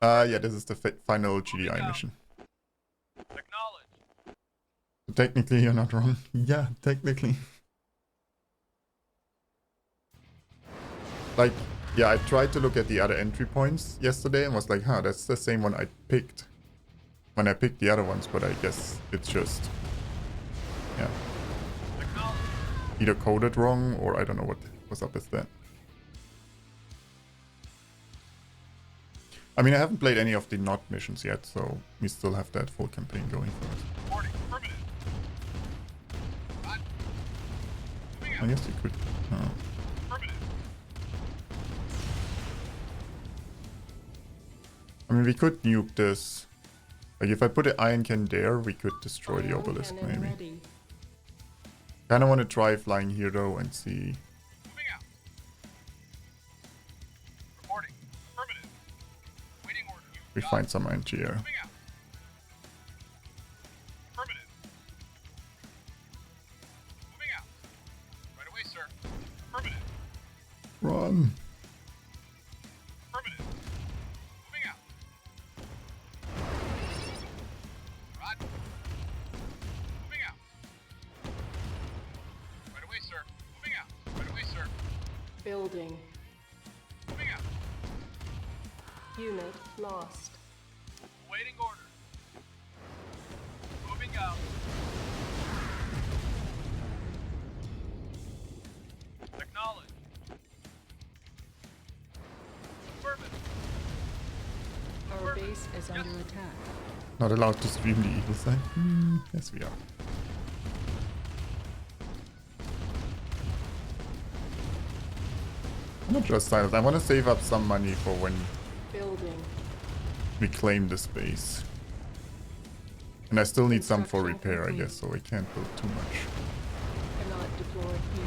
Yeah, this is the final GDI mission. Acknowledge. So technically, you're not wrong. Yeah, technically. Like, yeah, I tried to look at the other entry points yesterday and was like, huh, that's the same one I picked when I picked the other ones, but I guess it's just, yeah, Acknowledge. either coded wrong or I don't know what was up with that. I mean, I haven't played any of the not missions yet, so we still have that full campaign going for us. Reporting. Affirmative. Moving I out. guess you could. Affirmative. I mean, we could nuke this. Like, if I put an iron can there, we could destroy the Ion obelisk, cannon maybe. ready. Kinda want to try flying here, though, and see. Moving out. Reporting. Affirmative. Waiting order. If we find some anti-air. Moving out. Affirmative. Moving out. Run. Affirmative. Moving out. Roger. Moving out. Right away, sir. Moving out. Right away, sir. Building. Moving out. Unit lost. Awaiting order. Moving out. Acknowledge. Affirmative. Our base is under attack. Not allowed to stream the evil side? Yes, we are. I'm not just silent. I want to save up some money for when Building. we claim the space. And I still need some for Construction repair, I complete. guess, so I can't build too much. Cannot deploy here.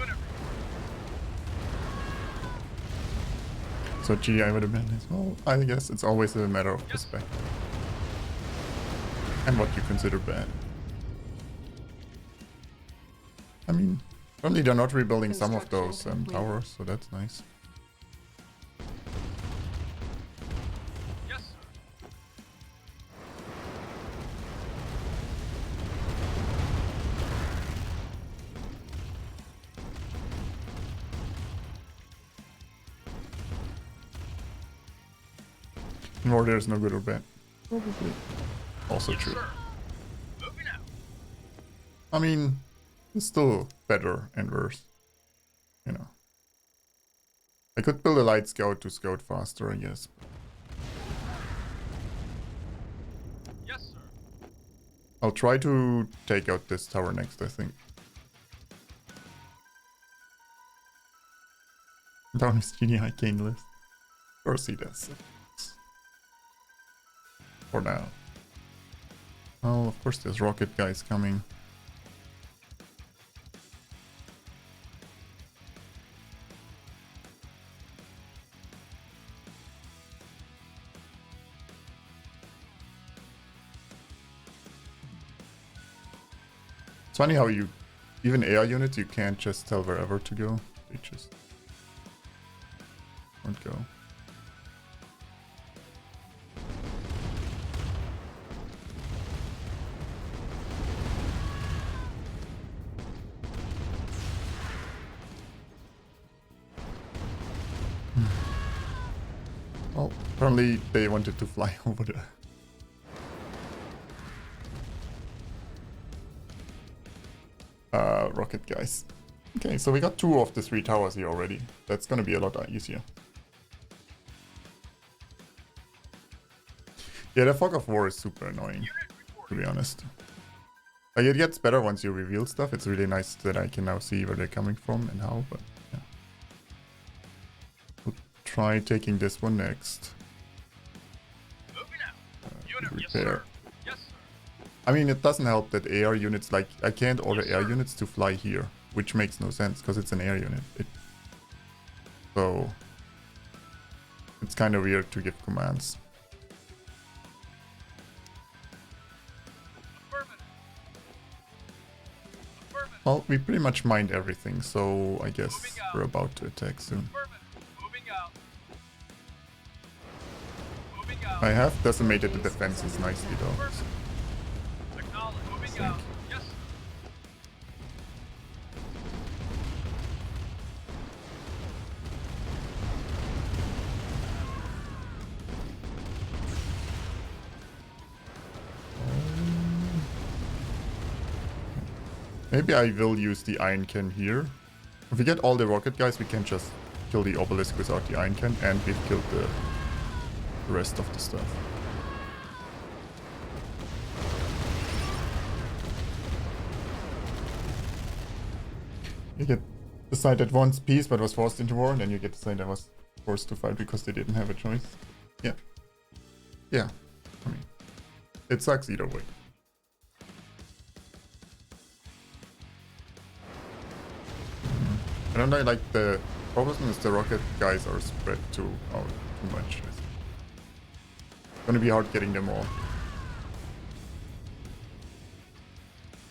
Unit. So GDI would have been as well. I guess it's always a matter of perspective. And what you consider bad. I mean, only they're not rebuilding some of those Construction complete. towers, so that's nice. Yes, sir. Nor there's no good or bad. Probably. Also Yes, true. sir. Moving out. I mean, it's still better and worse. You know. I could build a light scout to scout faster, I guess. Yes, sir. I'll try to take out this tower next, I think. Down his GDI king list. Of course he does. For now. Oh, of course there's rocket guys coming. It's funny how you, even air units, you can't just tell wherever to go. They just won't go. Well, apparently they wanted to fly over there. Rocket guys. Okay, so we got 2 of the 3 towers here already. That's gonna be a lot easier. Yeah, the fog of war is super annoying, Unit to reporting. be honest. Like, it gets better once you reveal stuff. It's really nice that I can now see where they're coming from and how, but yeah. We'll try taking this one next. Moving out. Unit. Yes, Repair. sir. Yes, sir. I mean, it doesn't help that air units, like, I can't order air units to fly here, which makes no sense, because it's an air unit. So, it's kind of weird to give commands. Affirmative. Affirmative. Well, we pretty much mined everything, so I guess we're about to attack soon. Affirmative. Moving out. Moving out. I have decimated the defenses nicely, though. Affirmative. Acknowledge. Moving out. Yes, sir. Maybe I will use the iron can here. If we get all the rocket guys, we can just kill the obelisk without the iron can, and we've killed the rest of the stuff. You get the side that wants peace but was forced into war, and then you get the side that was forced to fight because they didn't have a choice. Yeah. Yeah. I mean, it sucks either way. I don't know, like, the problem is the rocket guys are spread too out too much. It's gonna be hard getting them all.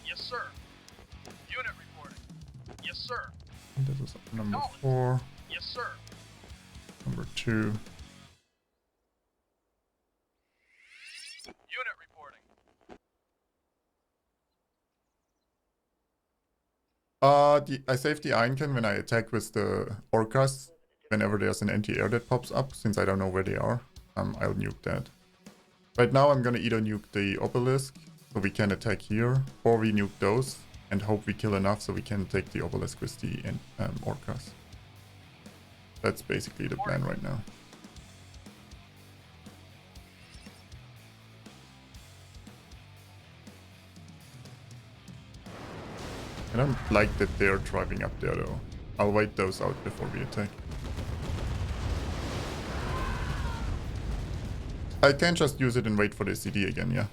Yes, sir. Yes, sir. And this is number 4. Yes, sir. Number 2. Unit reporting. I save the iron can when I attack with the orcas. Whenever there's an anti-air that pops up, since I don't know where they are, I'll nuke that. Right now I'm gonna either nuke the obelisk, so we can attack here, or we nuke those, and hope we kill enough so we can take the obelisk with the orcas. That's basically the plan right now. I don't like that they're driving up there though. I'll wait those out before we attack. I can just use it and wait for the CD again, yeah.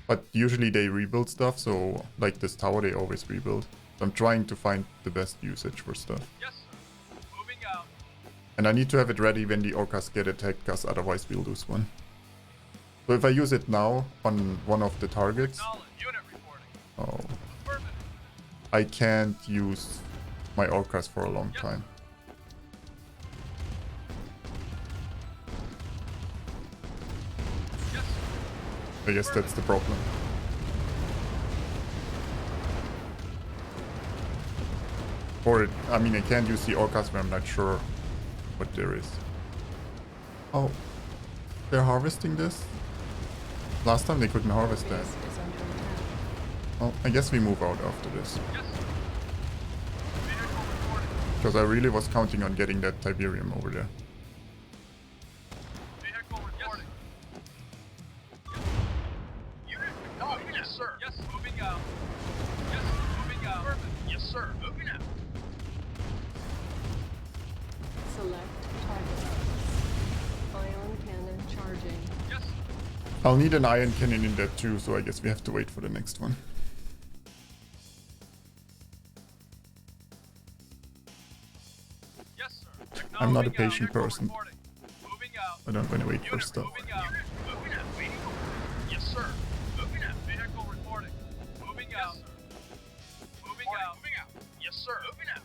But usually they rebuild stuff, so like this tower they always rebuild. So I'm trying to find the best usage for stuff. Yes, sir. Moving out. And I need to have it ready when the orcas get attacked, because otherwise we'll lose one. So if I use it now on one of the targets... Unit reporting. Oh. Affirmative. I can't use my orcas for a long time. Yes, I guess that's the problem. Or, I mean, I can't use the orcas when I'm not sure what there is. Oh, they're harvesting this? Last time they couldn't harvest that. Base is under attack. Well, I guess we move out after this. yes. Vehicle reporting. Because I really was counting on getting that Tiberium over there. Vehicle reporting. Unit acknowledged. Yes, sir. Yes, moving out. Yes, moving out. Affirmative. Yes, sir. Moving out. Select target. Ion cannon charging. Yes. I'll need an iron cannon in that too, so I guess we have to wait for the next one. Yes, sir. I'm not a Moving out. patient Vehicle person. reporting. Moving out. I don't want to wait for Unit stuff. moving out. Unit moving out. Waiting order. Yes, sir. Moving out. Vehicle reporting. Moving out. Yes, sir. Moving out. Moving out. Yes, sir. Moving out.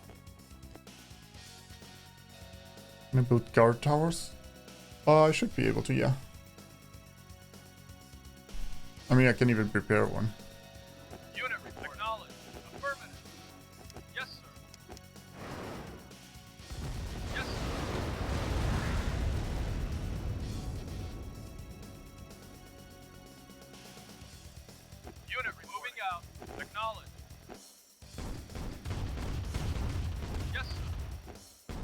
Can I build guard towers? I should be able to, yeah. I mean, I can even prepare one. Unit report. Acknowledged. Affirmative. Yes, sir. Yes, sir. Unit moving out. Acknowledged. Yes, sir.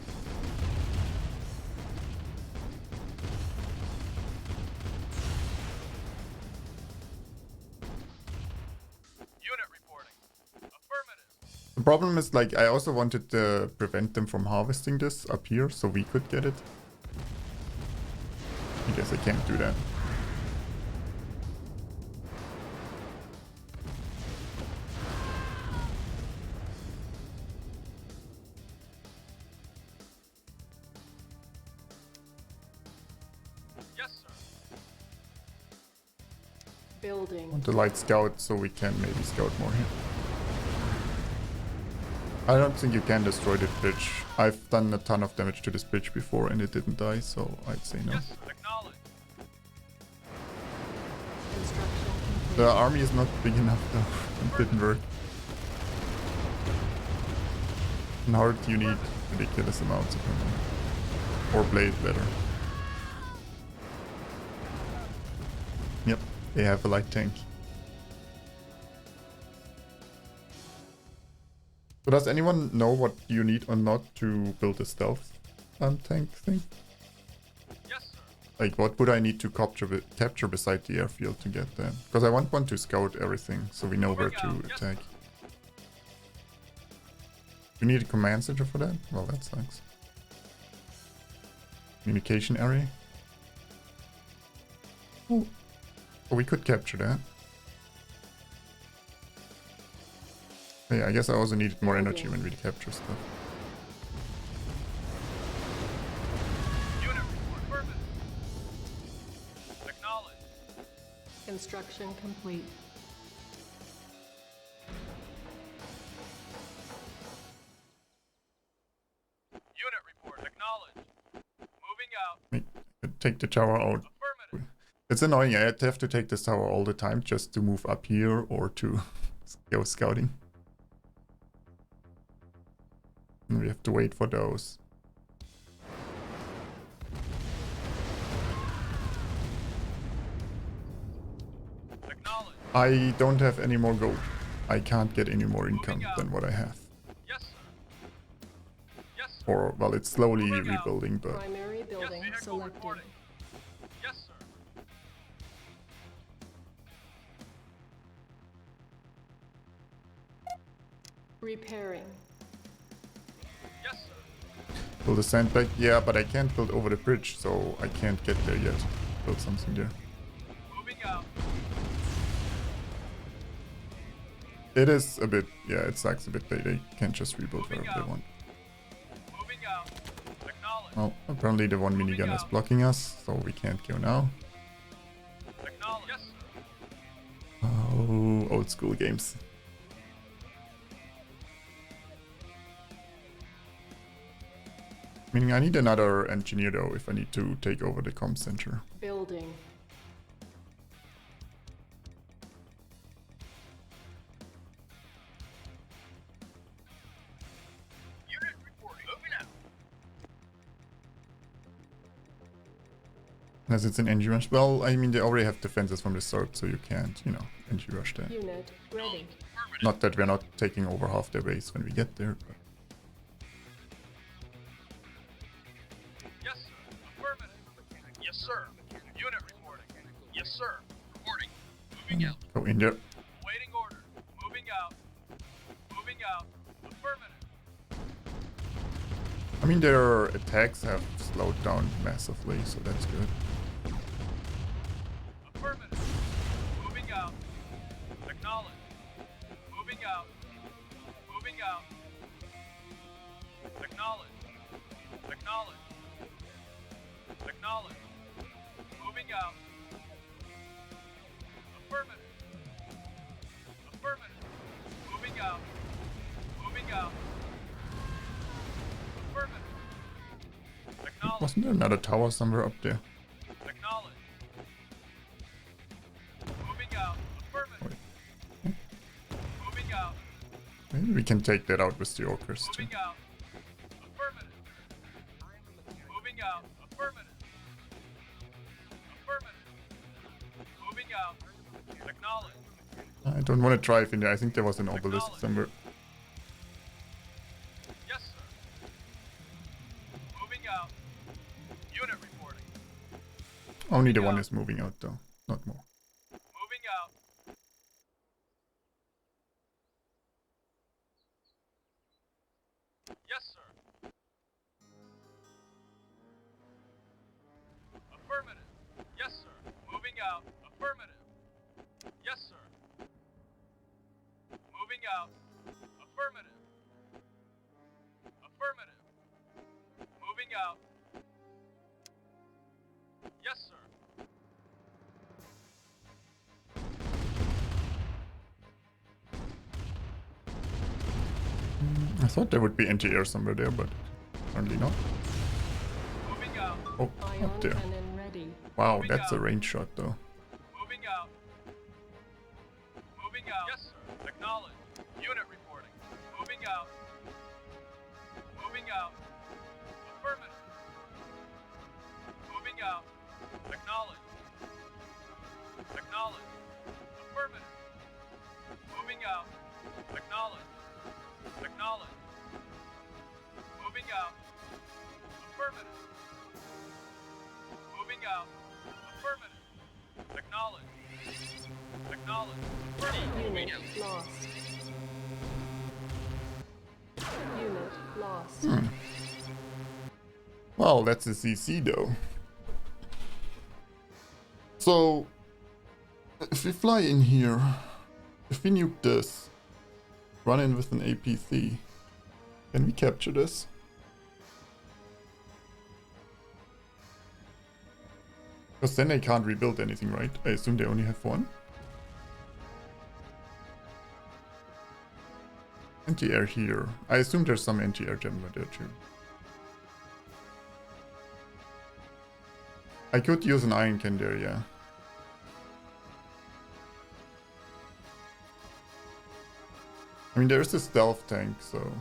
Unit reporting. Affirmative. The problem is, like, I also wanted to prevent them from harvesting this up here, so we could get it. I guess I can't do that. Yes, sir. I Building. want to light scout so we can maybe scout more here. I don't think you can destroy the bridge. I've done a ton of damage to this bridge before and it didn't die, so I'd say no. Yes, sir. Acknowledged. Construction complete. The army is not big enough though. It didn't work. In hard you need ridiculous amounts of ammo. Or blade better. Yep, they have a light tank. So does anyone know what you need or not to build a stealth tank thing? Yes, sir. Like what would I need to capture beside the airfield to get that? Because I want one to scout everything so we know where to attack. You need a command center for that? Well, that sucks. Communication area? Oh, we could capture that. Yeah, I guess I also needed more energy when we capture stuff. Unit report. Affirmative. Acknowledged. Construction complete. take the tower out. Affirmative. It's annoying. I have to take this tower all the time just to move up here or to go scouting. And we have to wait for those. Acknowledge. I don't have any more gold. I can't get any more income than what I have. Yes, sir. Yes, sir. Or, well, it's slowly Moving out. rebuilding, but Primary Yes, building vehicle selected. reporting. Yes, sir. Repairing. Yes, sir. build a sandbag. Yeah, but I can't build over the bridge, so I can't get there yet. Build something there. Moving out. It is a bit, yeah, it sucks a bit. They can't just rebuild wherever they want. Moving out. Acknowledge. Well, apparently the one minigun is blocking us, so we can't go now. Acknowledge. Yes, sir. Oh, old school games. Meaning I need another engineer though if I need to take over the comm center. Building. Unit reporting. Moving out. Unless it's an NG rush. Well, I mean they already have defenses from the start, so you can't, you know, NG rush there. Unit ready. Not that we're not taking over half their base when we get there, but Yes, sir. Affirmative. Yes, sir. Unit reporting. Yes, sir. Reporting. Moving out. go in there. Waiting order. Moving out. Moving out. Affirmative. I mean their attacks have slowed down massively, so that's good. Affirmative. Moving out. Acknowledge. Moving out. Moving out. Acknowledge. Acknowledge. Acknowledge. Moving out. Affirmative. Affirmative. Moving out. Moving out. Affirmative. Acknowledge. Wasn't there another tower somewhere up there? Acknowledge. Moving out. Affirmative. Wait. Moving out. Maybe we can take that out with the orcas too. Moving out. Affirmative. Moving out. Affirmative. Affirmative. Moving out. Acknowledge. I don't want to drive in there. I think there was an obelisk somewhere. Yes, sir. Moving out. Unit reporting. Only the one is moving out though, not more. Moving out. Yes, sir. Affirmative. Yes, sir. Moving out. Affirmative. Yes, sir. Moving out. Affirmative. Affirmative. Moving out. Yes, sir. I thought there would be anti-air somewhere there, but apparently not. Moving out. Oh, Ion up there. cannon ready. Wow, that's a range shot though. Moving out. Moving out. Yes, sir. Acknowledge. Unit reporting. Moving out. Moving out. Affirmative. Moving out. Acknowledge. Acknowledge. Affirmative. Moving out. Acknowledge. Acknowledge. Moving out. Affirmative. Moving out. Affirmative. Acknowledge. Acknowledge. Affirmative. Unit lost. Unit lost. Well, that's a CC though. So, if we fly in here, if we nuke this, run in with an APC, can we capture this? Because then they can't rebuild anything, right? I assume they only have one. Anti-air here. I assume there's some anti-air general there too. I could use an iron can there, yeah. I mean, there's a stealth tank, so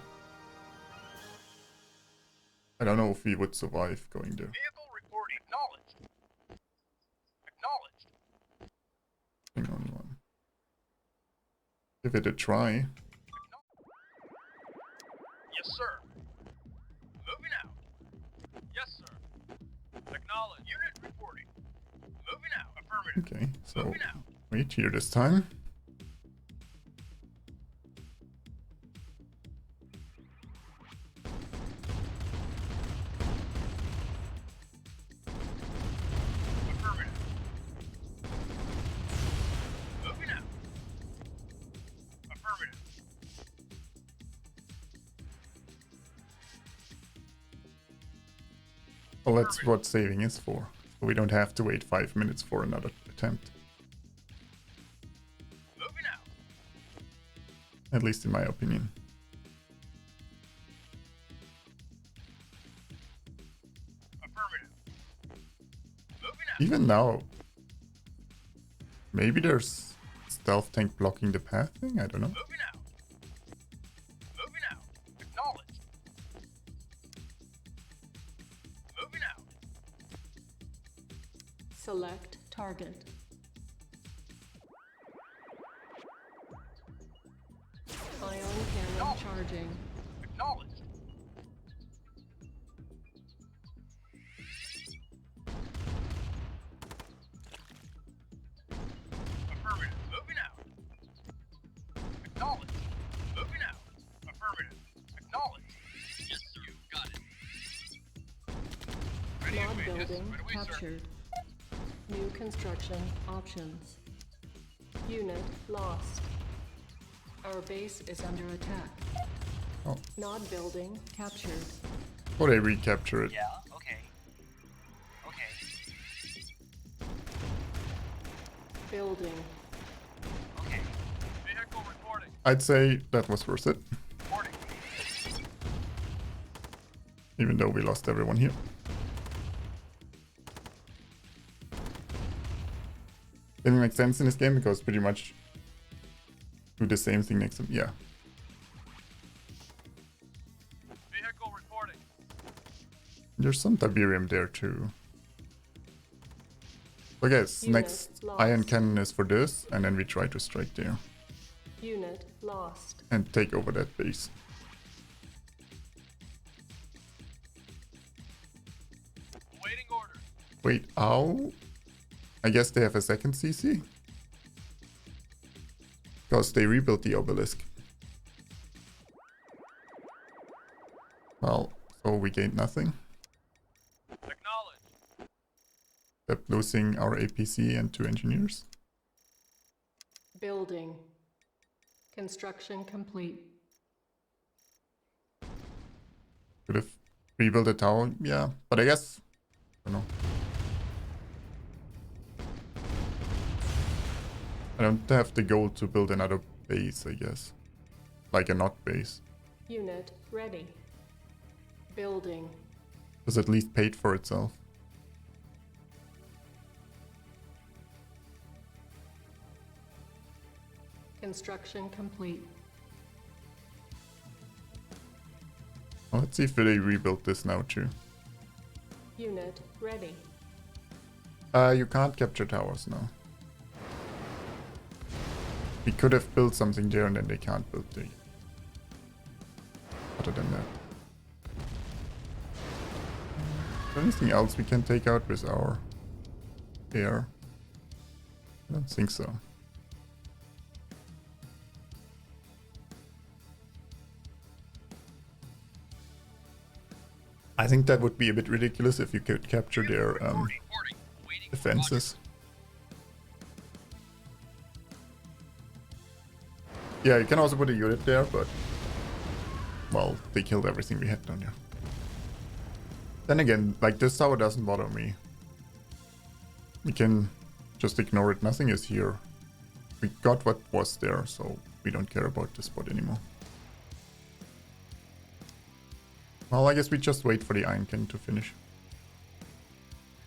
I don't know if we would survive going there. Vehicle reporting. Acknowledged. Acknowledged. Hang on one. Give it a try. Yes, sir. Moving out. Yes, sir. Acknowledged. Unit reporting. Moving out. Affirmative. Okay, so Moving out. wait here this time. Affirmative. Moving out. Affirmative. Well, that's what saving is for. So we don't have to wait 5 minutes for another attempt. Moving out. At least in my opinion. Affirmative. Moving out. Even now, maybe there's stealth tank blocking the pathing? I don't know. Moving out. Moving out. Acknowledged. Moving out. Select target. Ion cannon charging. Acknowledged. Affirmative. Moving out. Acknowledged. Moving out. Affirmative. Acknowledged. Yes, sir. You got it. Ready Mod away. Yes, building right away, sir. captured. New construction options. Unit lost. Our base is under attack. Oh, Nod building captured. oh, they recapture it. Yeah, okay. Okay. Building. Okay. Vehicle reporting. I'd say that was worth it, Reporting. even though we lost everyone here. Didn't make sense in this game because pretty much do the same thing next time. Yeah. Vehicle reporting. There's some Tiberium there too. So I guess Unit next lost. iron cannon is for this, and then we try to strike there Unit lost. and take over that base. Waiting order. Wait, ow? I guess they have a second CC? Because they rebuilt the obelisk. Well, so we gained nothing. Acknowledged. Except losing our APC and 2 engineers. Building. Construction complete. Could have rebuilt the tower, yeah. But I guess, I don't know. I don't have the gold to build another base, I guess. Like a not base. Unit ready. Building. It's at least paid for itself. Construction complete. Well, let's see if they rebuild this now too. Unit ready. You can't capture towers now. We could have built something there and then they can't build the... Other than that. Is there anything else we can take out with our air? I don't think so. I think that would be a bit ridiculous if you could capture their Reporting. Waiting for defenses. Yeah, you can also put a unit there, but... Well, they killed everything we had down there. Then again, like, this tower doesn't bother me. We can just ignore it. Nothing is here. We got what was there, so we don't care about this spot anymore. Well, I guess we just wait for the Iron King to finish.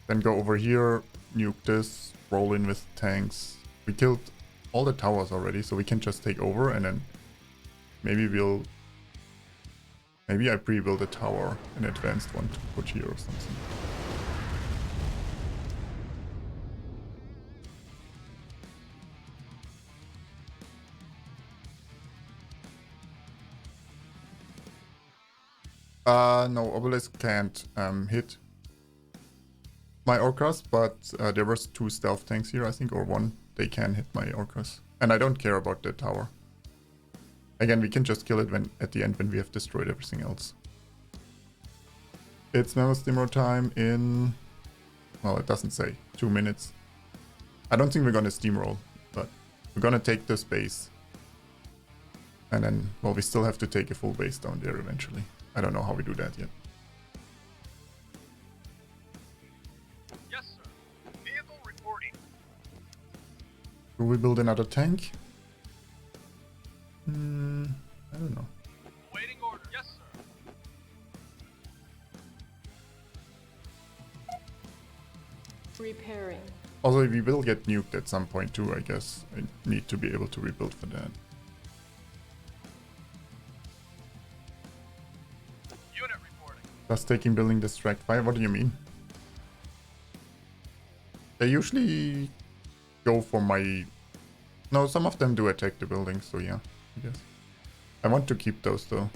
Then go over here, nuke this, roll in with tanks. We killed all the towers already, so we can just take over and then maybe maybe I pre-build a tower, an advanced one to put here or something. No, Obelisk can't hit my Orcas, but there was 2 stealth tanks here, I think, or 1. They can hit my Orcas. And I don't care about the tower. Again, we can just kill it at the end when we have destroyed everything else. It's Mammoth Steamer time in... Well, it doesn't say. 2 minutes. I don't think we're gonna steamroll, but we're gonna take this base. And then, well, we still have to take a full base down there eventually. I don't know how we do that yet. Yes, sir. Vehicle reporting. Do we build another tank? I don't know. Awaiting order. Yes, sir. Repairing. Also, we will get nuked at some point too, I guess. I need to be able to rebuild for that. Unit reporting. Does taking building distract fire? What do you mean? They usually go for my... No, some of them do attack the building, so yeah, I guess. I want to keep those though,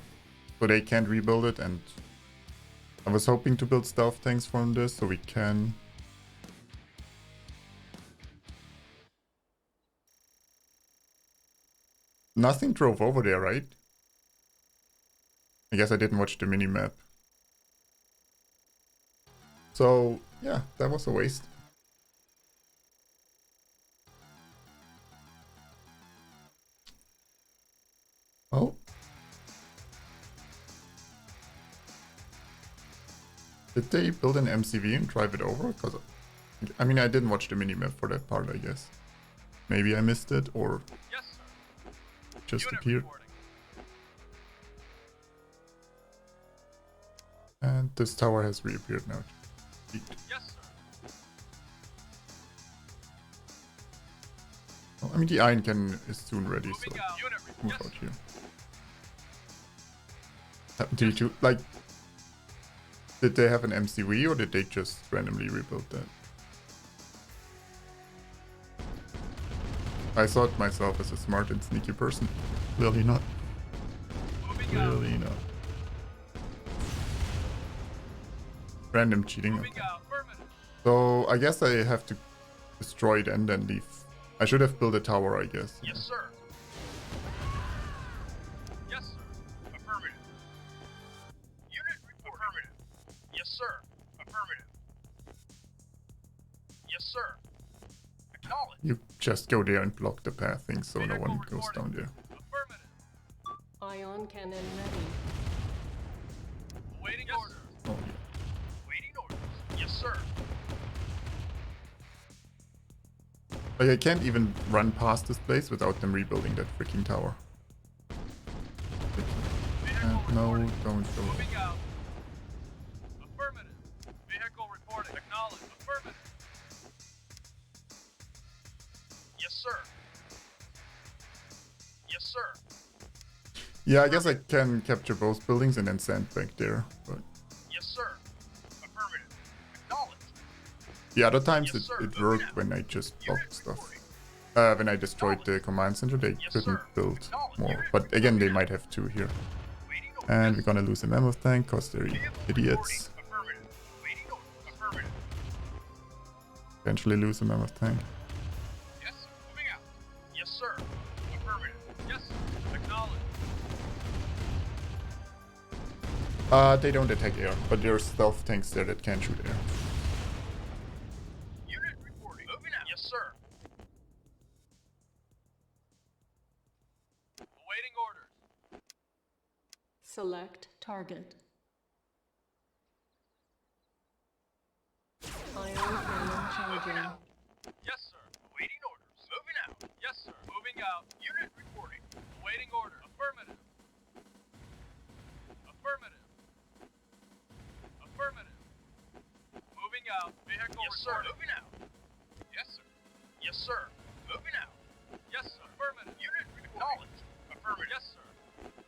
so they can't rebuild it, and I was hoping to build stealth tanks from this so we can... Nothing drove over there, right? I guess I didn't watch the mini-map. So, yeah, that was a waste. Oh. Did they build an MCV and drive it over? Because, I mean, I didn't watch the mini-map for that part, I guess. Maybe I missed it, or Yes, sir. just Unit appeared. reporting. And this tower has reappeared now. Yes, sir. Well, I mean, the Iron Cannon is soon ready, so Moving out. Unit move yes, out here. Happened to you too? Like, did they have an MCV or did they just randomly rebuild that? I thought myself as a smart and sneaky person. Clearly not. Moving out. Clearly not. Random cheating. Moving Okay. out. Affirmative. So I guess I have to destroy it and then leave. I should have built a tower, I guess. Yes, sir. Yes, sir. Affirmative. Unit report. Affirmative. Yes, sir. Affirmative. Yes, sir. Acknowledge. You just go there and block the pathing so no Vehicle one goes reporting. down there. Affirmative. Ion cannon ready. Awaiting yes, orders. Oh, Waiting orders. Yes, sir. like I can't even run past this place without them rebuilding that freaking tower. Vehicle No, reporting. don't go. Moving out. Affirmative. Vehicle reporting. Acknowledge. Affirmative. Yes, sir. Yes, sir. Yeah, I guess I can capture both buildings and then sand back there, but Yes, sir. Affirmative. Acknowledge. the other times Yes, sir. it worked when I just Unit blocked stuff. reporting. When I destroyed the command center, they Yes, couldn't sir. build Acknowledge. more. Unit But again, they might have 2 here. Waiting orders. And Yes, we're gonna lose a mammoth tank because they're Vehicle idiots. reporting. Affirmative. Waiting orders. Affirmative. Eventually lose a mammoth tank. Yes, sir. Moving out. Yes, sir. Affirmative. Yes, sir. Acknowledge. They don't attack air, but there are stealth tanks there that can shoot air. Unit reporting. Moving out. Yes, sir. Awaiting orders. Select target. Ion cannon charging. Yes, sir. Awaiting orders. Moving out. Yes, sir. Moving out. Unit reporting. Awaiting order. Affirmative. Affirmative. Affirmative. Moving out. Vehicle Yes, sir. Moving out. Yes, sir. Yes, sir. Moving out. Yes, sir. Affirmative. Unit acknowledged. Affirmative. Yes, sir.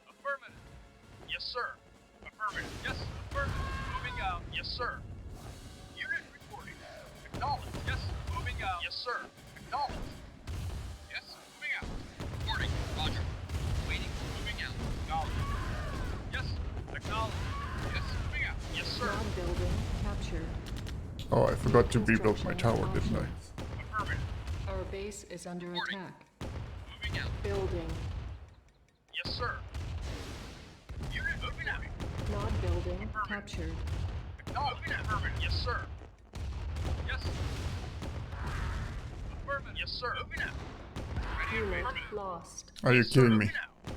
Affirmative. Yes, sir. Affirmative. Yes, sir. Affirmative. Moving out. Yes, sir. Unit reporting. Acknowledged. Yes, sir. Moving out. Yes, sir. Acknowledged. Yes, sir. Moving out. Reporting. Roger. Waiting. Moving out. Acknowledged. Yes, sir. Acknowledged. Yes, sir. Moving out. Yes, sir. Mod building captured. Oh, I forgot to rebuild my tower, didn't I? Affirmative. Our base is under Reporting. attack. Moving out. Building. Yes, sir. Unit moving out. Mod building captured. Acknowledged. Affirmative. Yes, sir. Yes, sir. Affirmative. Yes, sir. Moving out. Ready. Unit Affirmative. lost. Are you Yes, sir. kidding me? Moving out.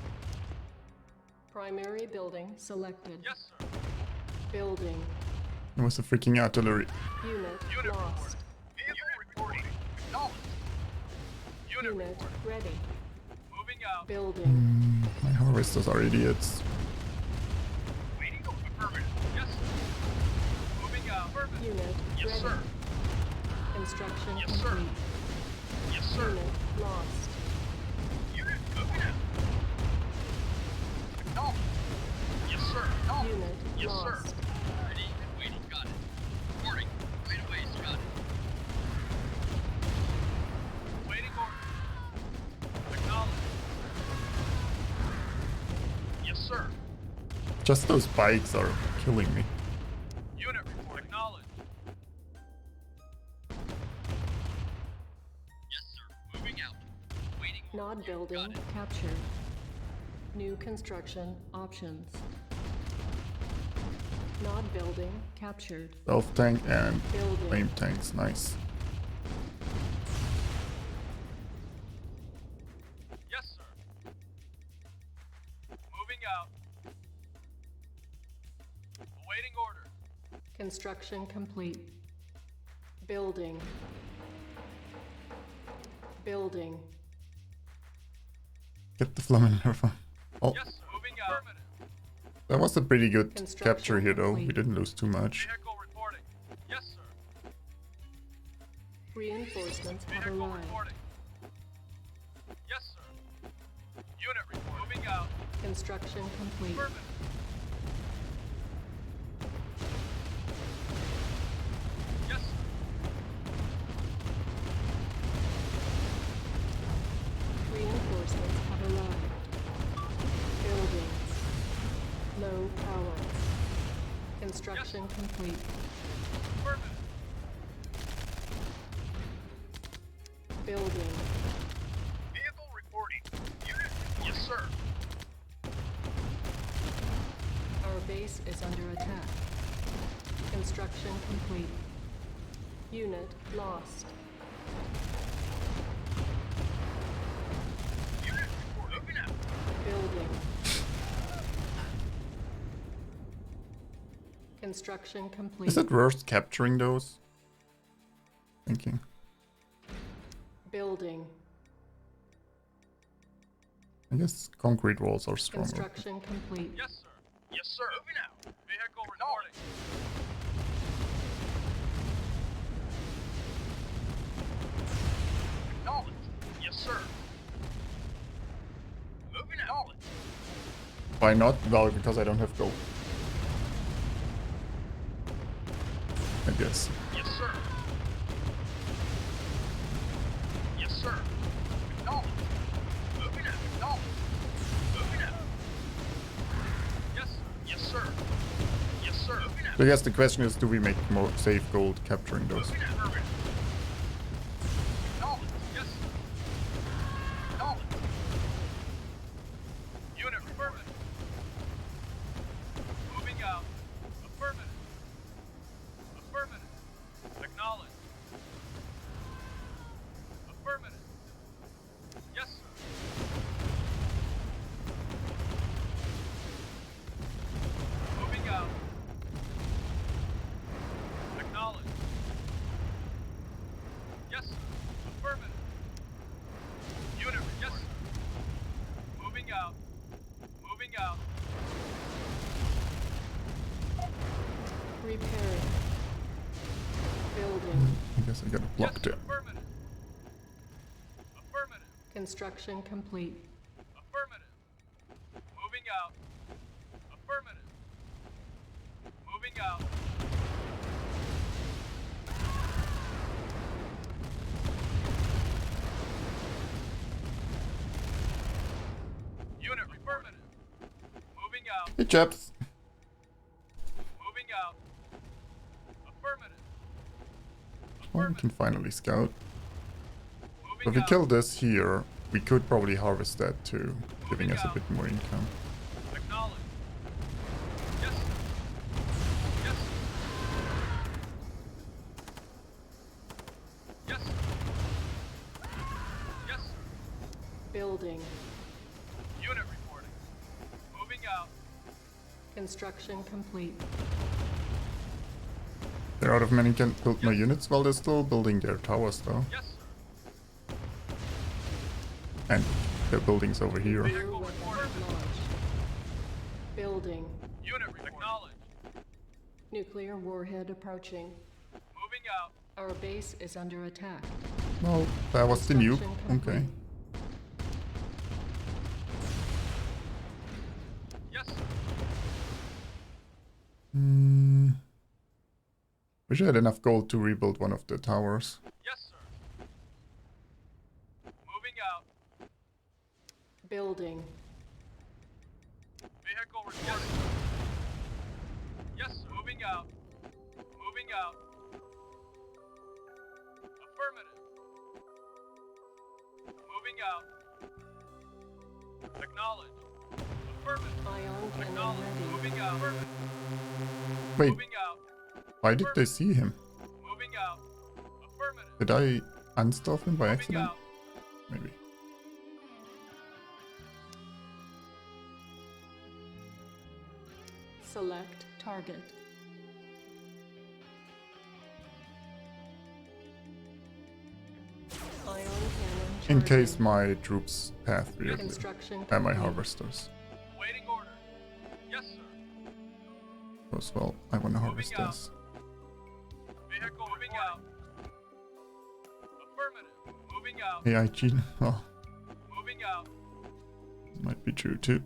Primary building selected. Yes, sir. Building. It was the freaking artillery. Unit Unit lost. Vehicle reporting. Acknowledged. Unit Unit reporting. ready. Moving out. Building. My harvesters are idiots. Waiting. Affirmative. Yes, sir. Moving out. Affirmative. Unit Yes, ready. sir. Construction Yes, sir. complete. Yes, sir. Unit lost. Unit moving out. Acknowledged. Yes, sir. Acknowledged. Unit Yes, sir. lost. Ready and waiting. Got it. Reporting. Right away. Got it. Waiting order. Acknowledged. Yes, sir. Just those bikes are killing me. Unit report. Acknowledged. Yes, sir. Moving out. Waiting order. Nod building Got it. captured. New construction options. Nod building captured. Self tank and Building. flame tanks, nice. Yes, sir. Moving out. Awaiting order. Construction complete. Building. Building. Get the Flammenwerfer. Oh, Yes, sir. Moving out. Affirmative. that was a pretty good Construction capture here though. We complete. didn't lose too much. Vehicle reporting. Yes, sir. Reinforcements have Vehicle arrived. reporting. Yes, sir. Unit report. Moving out. Construction complete. Affirmative. Yes, sir. Reinforcements have arrived. Buildings. Low power. Construction complete. Affirmative. Building. Vehicle reporting. Unit. Yes, sir. Our base is under attack. Construction complete. Unit lost. Unit report. Moving out. Building. Construction complete. Is it worth capturing those? Thinking. Building. I guess concrete walls are stronger. Construction complete. Yes, sir. Yes, sir. Moving out. Vehicle reporting. Acknowledged. Yes, sir. Moving out. Why not? Well, because I don't have gold. I guess. Yes, sir. Yes, sir. Acknowledged. Moving out. Acknowledged. Moving out. Yes, sir. Yes, sir. Yes, sir. Moving out. So I guess the question is, do we make more safe gold capturing those? Moving out. Affirmative. Acknowledged. Yes, sir. Acknowledged. Unit affirmative. Moving out. Affirmative. Affirmative. Acknowledged. Affirmative. Yes, sir. Moving out. Acknowledged. Yes, sir. Affirmative. Unit, yes, sir. Moving out. Moving out. Repairing. Building. I guess I gotta block Yes, it. affirmative. Affirmative. Construction complete. Affirmative. Moving out. Affirmative. Moving out. Unit affirmative. Moving out. Hey chaps. Moving out. Affirmative. Well, we can finally scout. Moving So if we out. kill this here, we could probably harvest that too, giving us a bit more income. Acknowledge. Yes, sir. Yes, sir. Yes, sir. Yes, sir. Building. Unit reporting. Moving out. Construction complete. They're out of many can build no units while they're still building their towers though. Yes, sir. And their buildings over here. Rear weapon launched. Building. Unit acknowledge. Nuclear warhead approaching. Moving out. Our base is under attack. Well, that was the nuke. Construction Okay. complete. Yes, sir. Wish I had enough gold to rebuild one of the towers. Yes, sir. Moving out. Building. Vehicle reporting. Yes, sir. Moving out. Moving out. Affirmative. Moving out. Acknowledge. Affirmative. Ion cannon Acknowledge. ready. Moving out. Affirmative. Wait, Moving out. why did they see him? Moving out. Affirmative. Did I unstealth him by Moving accident? out. Maybe. Select target. Ion cannon In charging. case my troops path weirdly. Construction And my complete. harvesters. Waiting order. Yes, sir. As well, I wanna harvest Moving out. this. Vehicle moving out. Affirmative. Moving out. AI cheat. Oh, Moving out. might be true too.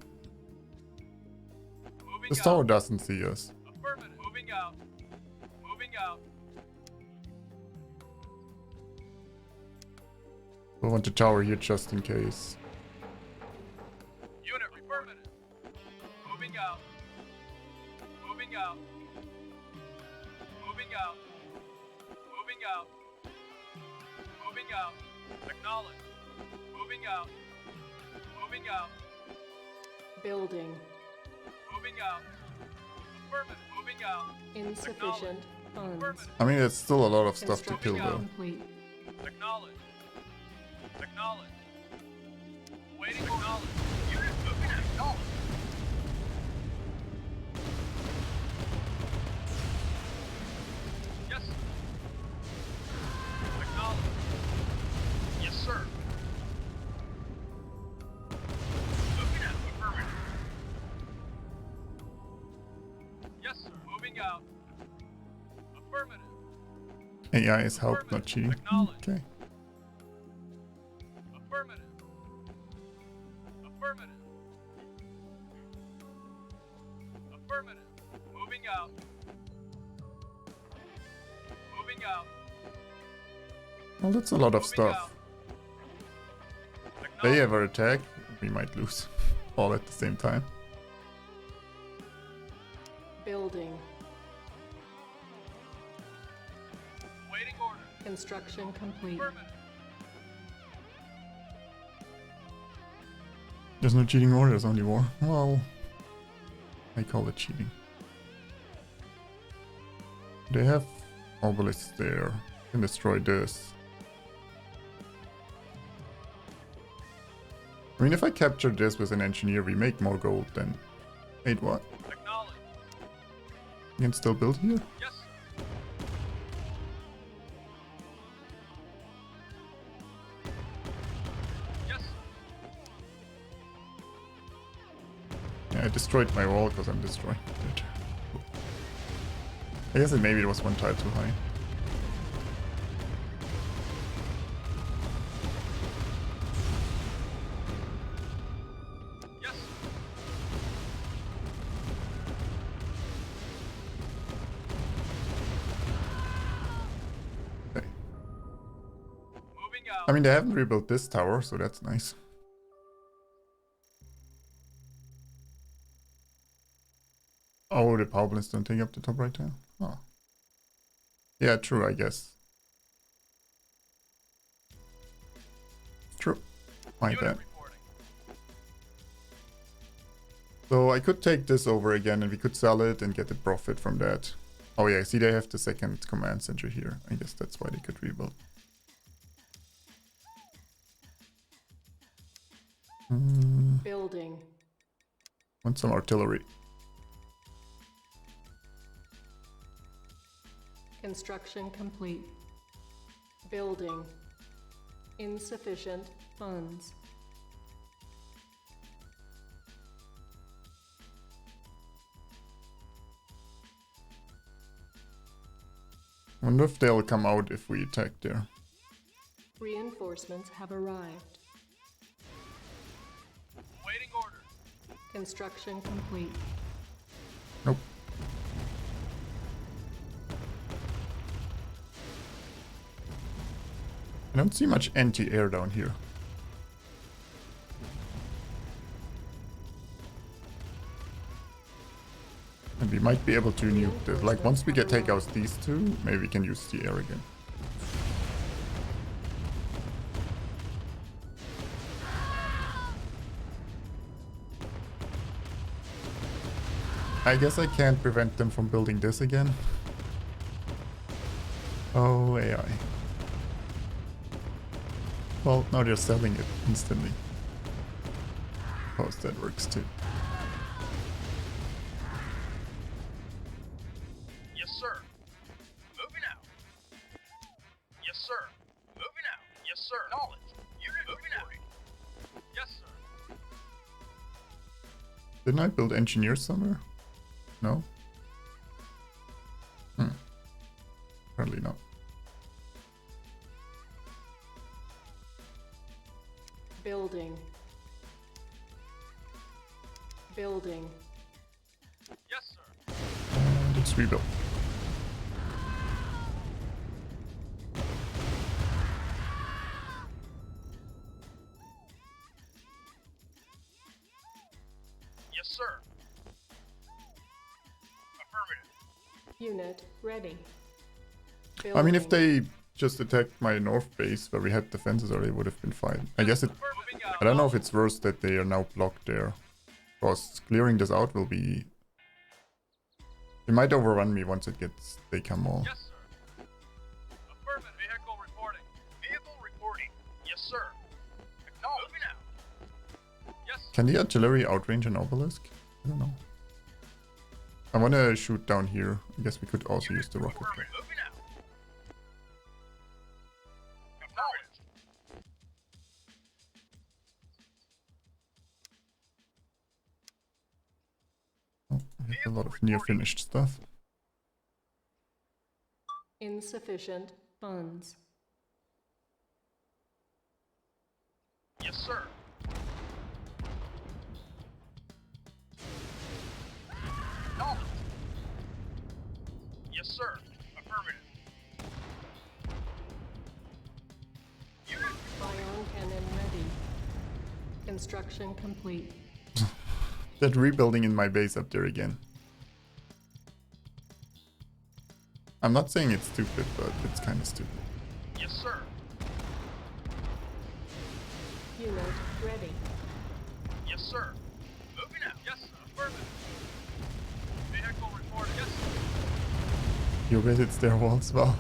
Moving This out. tower doesn't see us. Affirmative. Moving out. Moving out. We want the tower here just in case. Unit affirmative. Moving out. Moving out. Moving out. Moving out. Moving out. Acknowledge. Moving out. Moving out. Building. Moving out. Affirmative. Moving out. Insufficient funds. Affirmative. I mean, it's still a lot of stuff to kill Construction though. complete. Acknowledge. Acknowledge. Waiting. Acknowledge. Unit moving. Acknowledge. Yes, sir. Acknowledge. Yes, sir. Moving out. Affirmative. Yes, sir. Moving out. Affirmative. AI is help, not cheating. Acknowledge. Okay. Affirmative. Affirmative. Affirmative. Moving out. Moving out. Well, that's a lot of Moving stuff. out. They Acknowledge. ever attack, we might lose. All at the same time. Building. Waiting order. Construction complete. Affirmative. There's no cheating war, there's only war. Well, I call it cheating. They have obelisks there. Can destroy this. I mean, if I capture this with an engineer, we make more gold than... Wait, what? Acknowledge. You can still build here? Yes, sir. Yes, sir. Yeah, I destroyed my wall because I'm destroying it. I guess maybe it was one tile too high. out. I mean, they haven't rebuilt this tower, so that's nice. Oh, the power plants don't take up the top right now. Oh. Yeah, true, I guess. True. My Unit bad. reporting. So I could take this over again and we could sell it and get the profit from that. Oh yeah, see they have the second command center here. I guess that's why they could rebuild. Building. Want some artillery. Construction complete. Building. Insufficient funds. Wonder if they'll come out if we attack there. Reinforcements have arrived. Waiting orders. Construction complete. Nope. I don't see much anti-air down here. And we might be able to nuke this. Like once we get take out these two, maybe we can use the air again. I guess I can't prevent them from building this again. Oh, AI. Well, now they're selling it instantly. Suppose that works too. Yes, sir. Moving out. Yes, sir. Moving out. Yes, sir. Knowledge. Unit moving out. Yes, sir. Didn't I build engineers somewhere? No? Apparently not. Building. Building. Yes, sir. And it's rebuilt. Yes, sir. Affirmative. Unit ready. I mean, if Building. they just attacked my north base where we had defenses already, would have been fine. I guess it... Moving out. I don't know if it's worse that they are now blocked there. Because clearing this out will be... They might overrun me once it gets... They come all. Yes, sir. Affirmative. Vehicle reporting. Vehicle reporting. Yes, sir. Acknowledged. Moving out. Yes, sir. Can the artillery outrange an obelisk? I don't know. I want to shoot down here. I guess we could also use the rocket. Affirmative. Moving out. Acknowledged. Oh, I have a lot of near finished stuff. Insufficient funds. Yes, sir. Acknowledged. Yes, sir. Affirmative. Unit Ion cannon ready. Construction complete. That rebuilding in my base up there again. I'm not saying it's stupid, but it's kind of stupid. Yes, sir. Unit ready. Yes, sir. Moving out. Yes, sir. Affirmative. Vehicle reporting. Yes, sir. You visit their walls, well.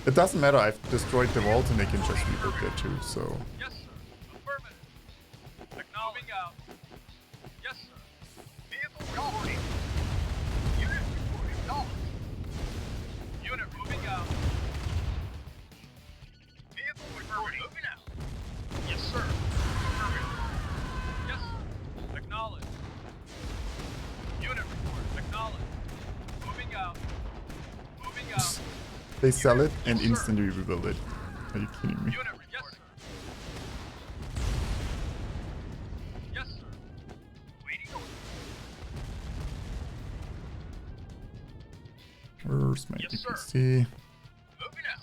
It doesn't matter, I've destroyed the walls and they can just rebuild there too, so... Yes, sir. Affirmative. Acknowledging out. Yes, sir. Vehicle reporting. Unit reporting. Acknowledged. Unit moving out. Vehicle reporting. Moving out. Yes, sir. Affirmative. Yes, sir. Acknowledged. Unit report. Acknowledged. Moving out. Moving out. They sell it and instantly rebuild it. Are you kidding me? Unit report. Yes, sir. Yes, sir. Waiting order. Where's my Yes, sir. DPC? Moving out.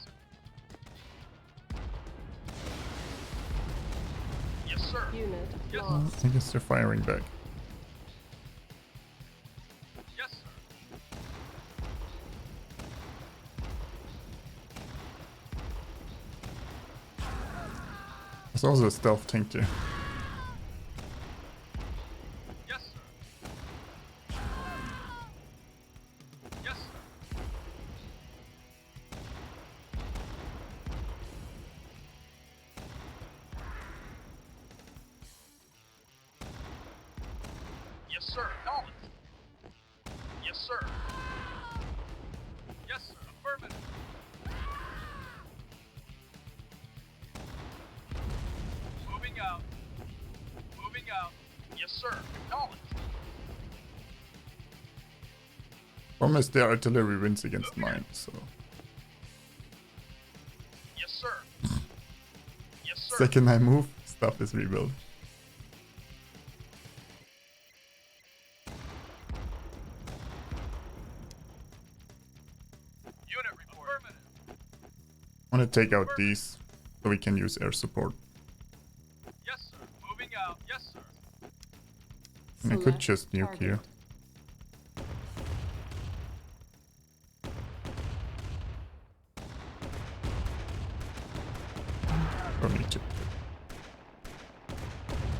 I guess they're firing back. Yes, sir. There's also a stealth tank there. Yes, sir. Yes, sir. Yes, sir. Acknowledged. Yes, sir. Yes, sir. Affirmative. Moving out. Moving out. Yes, sir. Acknowledged. Problem is their artillery wins against mine, so... Yes, sir. Yes, sir. Second I move, stuff is rebuilt. Unit report. Affirmative. I want to take out these so we can use air support. Yes, sir. Moving out. Yes, sir. And I could Select just nuke target. here. Or me too.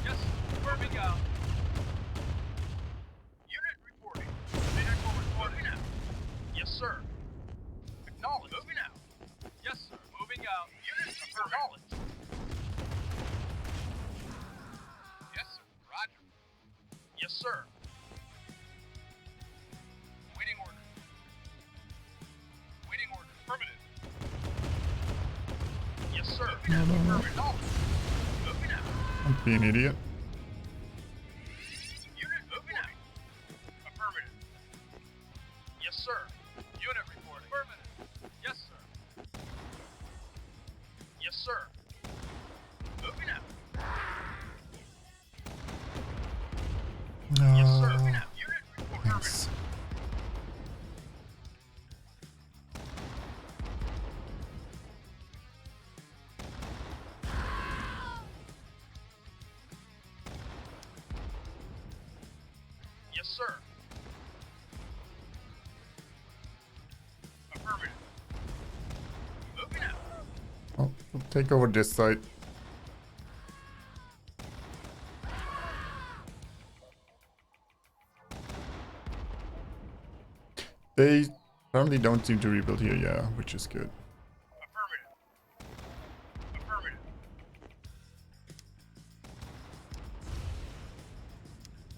Yes, moving out. Unit reporting. Vehicle reporting out. Yes, sir. Acknowledged. Moving out. Yes, sir. Moving out. Unit acknowledged. Yes, sir. Roger. Yes, sir. Waiting order. Waiting order. Affirmative. Yes, sir. Acknowledged. Moving out. Don't be an idiot. Unit moving out. Affirmative. Yes, sir. Unit reporting. Affirmative. Yes, sir. Yes, sir. Moving out. Yes, sir. Moving out. Unit reporting. Thanks. Yes, sir. Affirmative. Moving out. Oh, we'll take over this side. They apparently don't seem to rebuild here, yeah, which is good. Affirmative. Affirmative.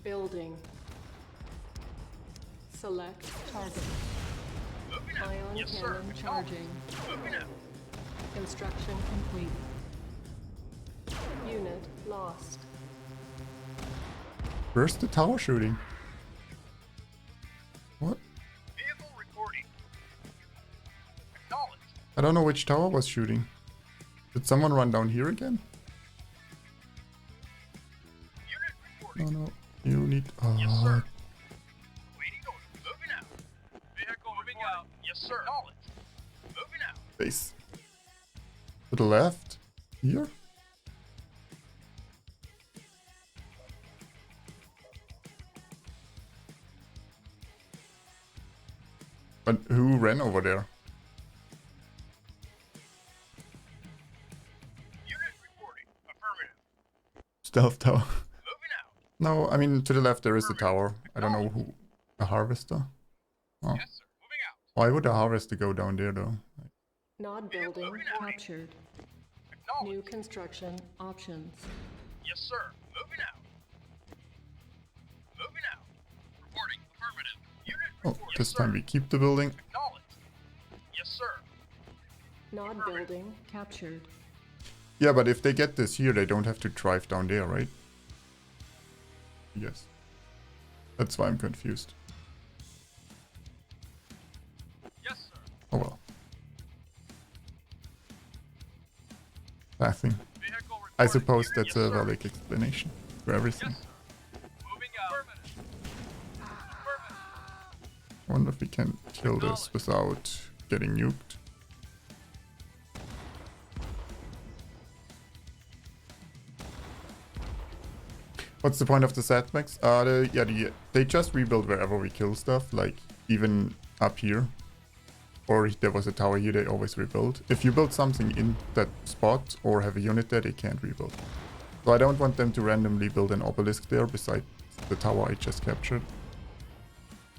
Building. Select target. Moving out. Ion Yes, sir. cannon charging. Moving out. Construction complete. Unit lost. Where's the tower shooting? What? Vehicle reporting. Acknowledged. I don't know which tower was shooting. Did someone run down here again? Unit reporting. No, no. You need... Yes, sir. Waiting order. Moving out. Vehicle moving out. Yes, sir. Acknowledged. Moving out. Base. To the left? Here? But who ran over there? Unit reporting. Affirmative. Stealth tower. Moving out. No, I mean to the left there is a tower. I don't know who. A harvester? Oh. Yes, sir. Moving out. Why would a harvester go down there though? Nod building captured. New Acknowledged. construction options. Yes, sir. Moving out. Moving out. Reporting. Affirmative. Unit Oh, report. this Yes, time sir. we keep the building. Acknowledged. Yes, sir. Nod building captured. Yeah, but if they get this here, they don't have to drive down there, right? Yes. That's why I'm confused. Yes, sir. Oh well. Nothing. Vehicle reporting. I suppose Unit- that's yes, a sir. valid explanation for everything. Yes, sir. Moving out. Affirmative. Affirmative. I wonder if we can kill this without getting nuked. What's the point of the setbacks? They just rebuild wherever we kill stuff, like even up here. Or if there was a tower here, they always rebuild. If you build something in that spot or have a unit there, they can't rebuild. So I don't want them to randomly build an obelisk there beside the tower I just captured.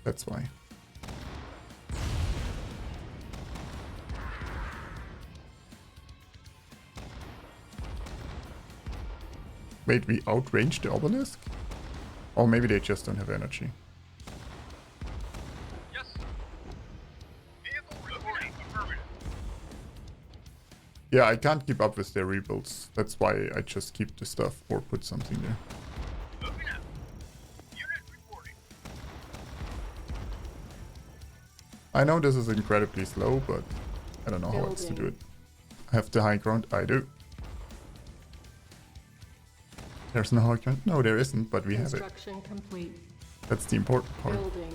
That's why. Wait, we outranged the obelisk? Or maybe they just don't have energy. Yes, sir. Vehicle reporting. Affirmative. Yeah, I can't keep up with their rebuilds. That's why I just keep the stuff or put something there. Moving out. Unit reporting. I know this is incredibly slow, but I don't know how else to do it. I have the high ground. I do. There's no high ground. No, there isn't, but we have it. Construction complete. That's the important part. Building.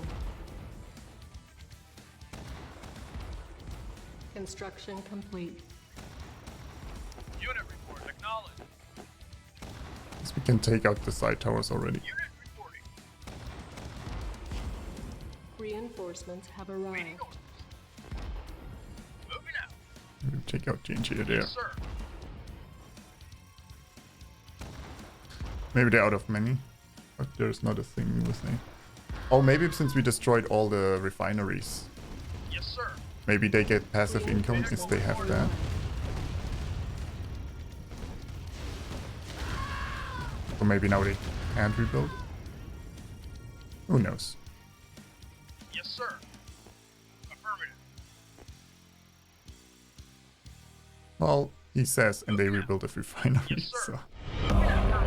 Construction complete. Unit report acknowledged. So we can take out the side towers already. Unit reporting. Reinforcements have Waiting arrived. orders. Moving out. We'll take out the engineer there. Yes, sir. Maybe they're out of many, but there's not a thing with me. Oh, maybe since we destroyed all the refineries, Yes, sir. maybe they get passive income since they have that. Or maybe now they can't rebuild. Who knows? Yes, sir. Affirmative. Well, he says, and they rebuild a refinery, Yes, sir. so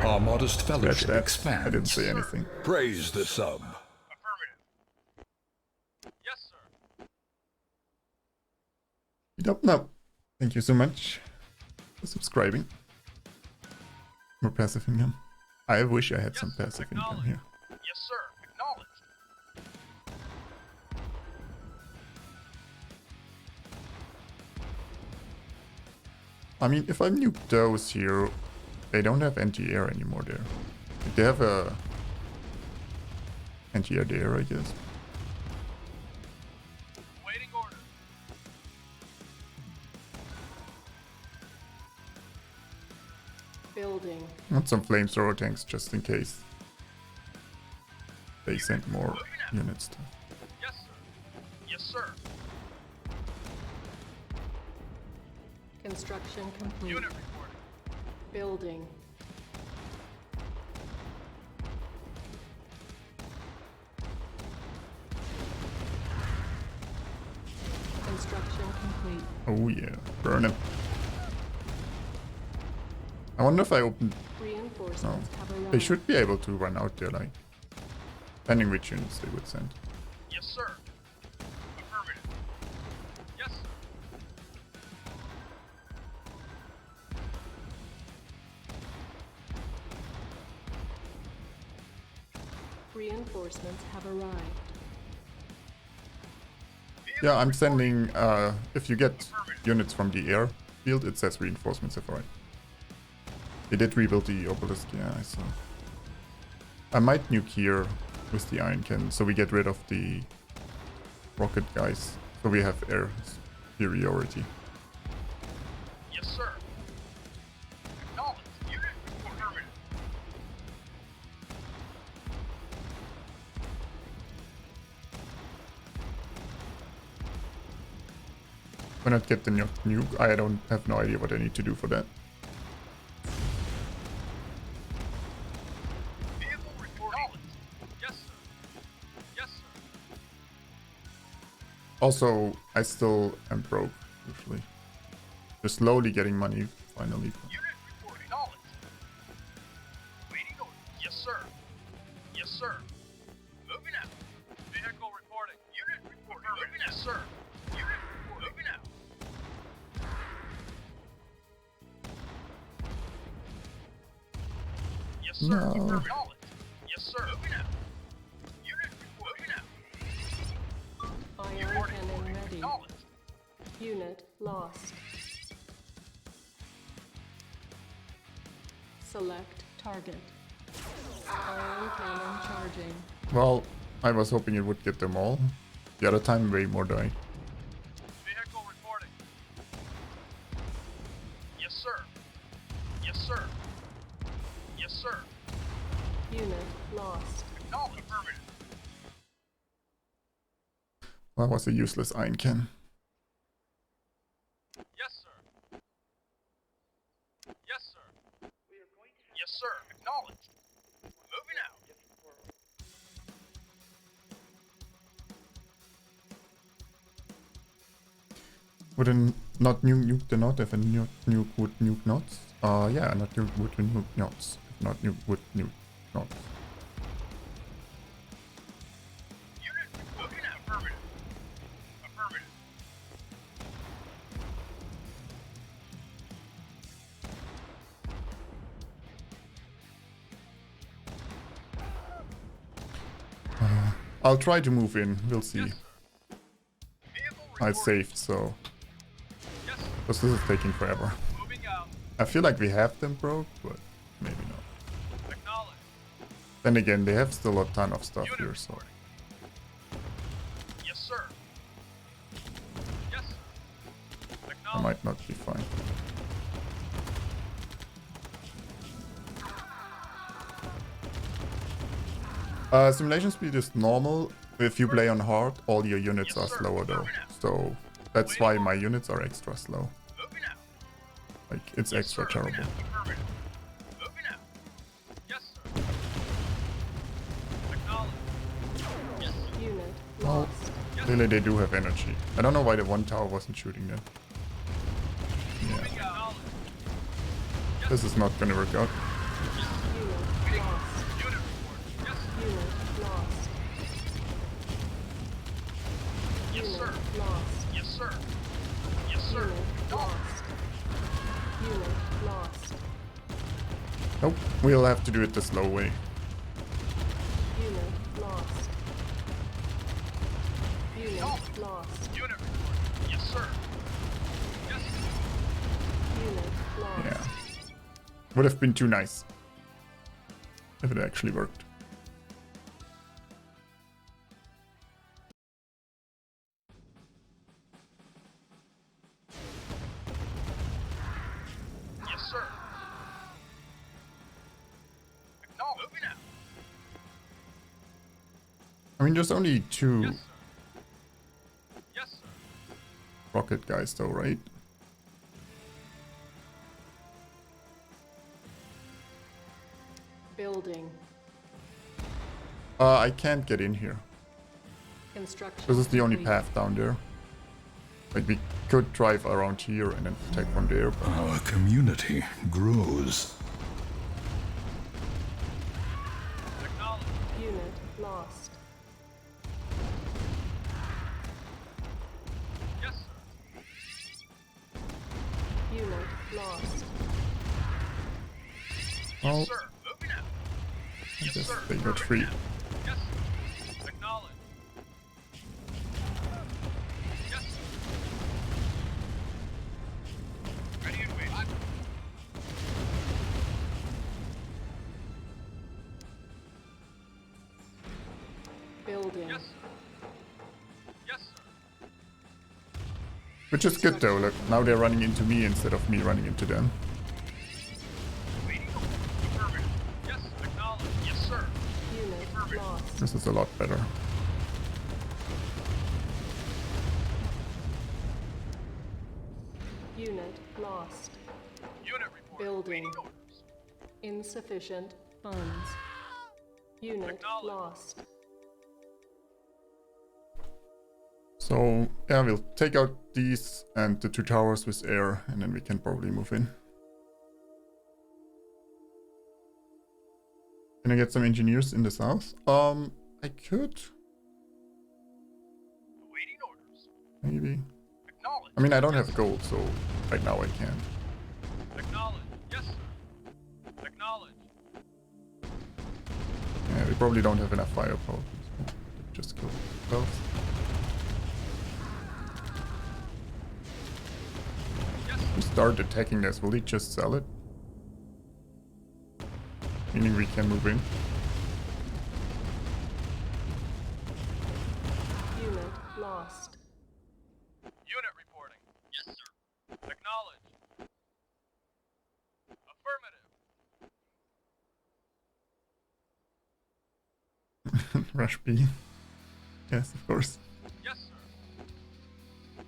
Our modest that's fellowship that. expands. I didn't say anything. Praise the sub. Affirmative. Yes, sir. No. Thank you so much for subscribing. More passive income. I wish I had some Yes, passive income acknowledged. here. Yes, sir. Acknowledged. I mean, if I nuke those here, they don't have anti-air anymore there. They have a anti-air there, I guess. Waiting order. Building. I want some flamethrower tanks just in case they send more units to. Yes, sir. Yes, sir. Construction complete. Unit reporting. Building. Construction complete. Oh yeah, burn him. I wonder if I open. Reinforcements have arrived. They should be able to run out there, like, depending which units they would send. Yes, sir. Affirmative. Yes, sir. Reinforcements have arrived. Yeah, I'm sending. If you get units from the air field, it says reinforcements have arrived. They did rebuild the obelisk, yeah, I saw. I might nuke here with the iron cannon, so we get rid of the rocket guys. So we have air superiority. Yes, sir. Acknowledged. Unit report. Affirmative. When I get the nuke, I don't have no idea what I need to do for that. Vehicle reporting. Acknowledged. Yes, sir. Yes, sir. Also, I still am broke, usually. Just slowly getting money, finally. Unit reporting. Acknowledged. Waiting order. Yes, sir. Yes, sir. Moving out. Vehicle reporting. Unit reporting. Moving out. Yes, sir. Unit reporting. Moving out. Yes, sir. No. Affirmative. Acknowledged. Yes, sir. Moving out. Unit reporting. Moving out. Iron Reporting. cannon ready. Acknowledged. Unit lost. Select target. Charging. Well, I was hoping it would get them all. The other time, way more die. Vehicle reporting. Yes, sir. Yes, sir. Yes, sir. Unit lost. Acknowledged. Affirmative. That was a useless iron can. Yes, sir. Yes, sir. Yes, sir. Acknowledged. Moving out. Would a not nuke the knot if a nuke would nuke knots? Yeah, not nuke would nuke knots. If not nuke would nuke knots. Unit moving out. Affirmative. Affirmative. I'll try to move in. We'll see. Yes, sir. Vehicle I reporting. saved, so Yes, sir. because this is taking forever. Moving out. I feel like we have them broke, but maybe not. Acknowledged. Then again, they have still a ton of stuff Unit here, so reporting. Yes, sir. Yes, sir. I Acknowledged. might not be fine. Simulation speed is normal. If you play on hard, all your units Yes, are sir. slower though. So that's why my units are extra slow. Moving out. Like, it's Yes, extra sir. terrible. Affirmative. Moving out. Yes, sir. Acknowledged. Yes, sir. Unit Well, lost. clearly they do have energy. I don't know why the one tower wasn't shooting them. Yeah, Moving out. Acknowledged. Yes, this is not gonna work out. Unit lost. unit report. Yes, sir. Unit lost. Yes, Unit sir. lost. Yes, sir. Yes, sir. Unit Acknowledged. lost. Unit lost. Nope, we'll have to do it the slow way. Unit lost. Unit lost. Unit report. Yes, sir. Yes, sir. Unit lost. Yeah. Would have been too nice if it actually worked. Yes, sir. Acknowledged. Moving out. I mean, there's only two Yes, sir. Yes, sir. rocket guys though, right? Building. I can't get in here. Construction. This is the only complete. path down there. Like, we could drive around here and then attack from there, but Our community grows. Acknowledged. Unit lost. Yes, sir. Unit lost. oh, Yes, sir. Moving out. I Yes, guess sir. they got free. Yes, sir. Acknowledged. Yes, sir. Ready and wait. Building. Yes, sir. Yes, sir. Which is good though, look, now they're running into me instead of me running into them. Waiting. Affirmative. Yes, acknowledged. Yes, sir. Unit lost. This is a lot better. Unit lost. Unit report. Building. Waiting orders. Insufficient funds. Unit Acknowledged. lost. So, yeah, we'll take out these and the two towers with air, and then we can probably move in. Can I get some engineers in the south? I could, Waiting orders. maybe. Acknowledged. I mean, I don't have gold, so right now I can't. Acknowledged. Yes, sir. Acknowledged. Yeah, we probably don't have enough firepower. So just kill themselves. Yes, sir. We start attacking this. Will he just sell it? Meaning we can move in. lost. Unit reporting. Yes, sir. Acknowledge. Affirmative. Rush B. Yes, of course. Yes, sir.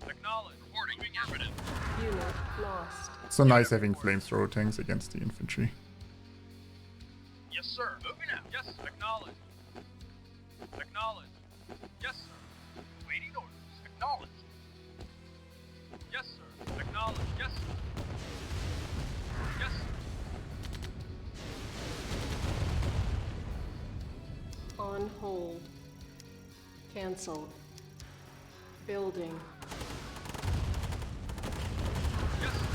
Acknowledge. Reporting. Affirmative. Unit lost. It's so nice having flamethrower tanks against the infantry. Yes, sir. Moving out. Yes, sir. Acknowledge. Acknowledge. Yes, sir. Waiting orders. Acknowledge. Yes, sir. Acknowledge. Yes, sir. Yes, sir. On hold. Cancelled. Building. Yes, sir.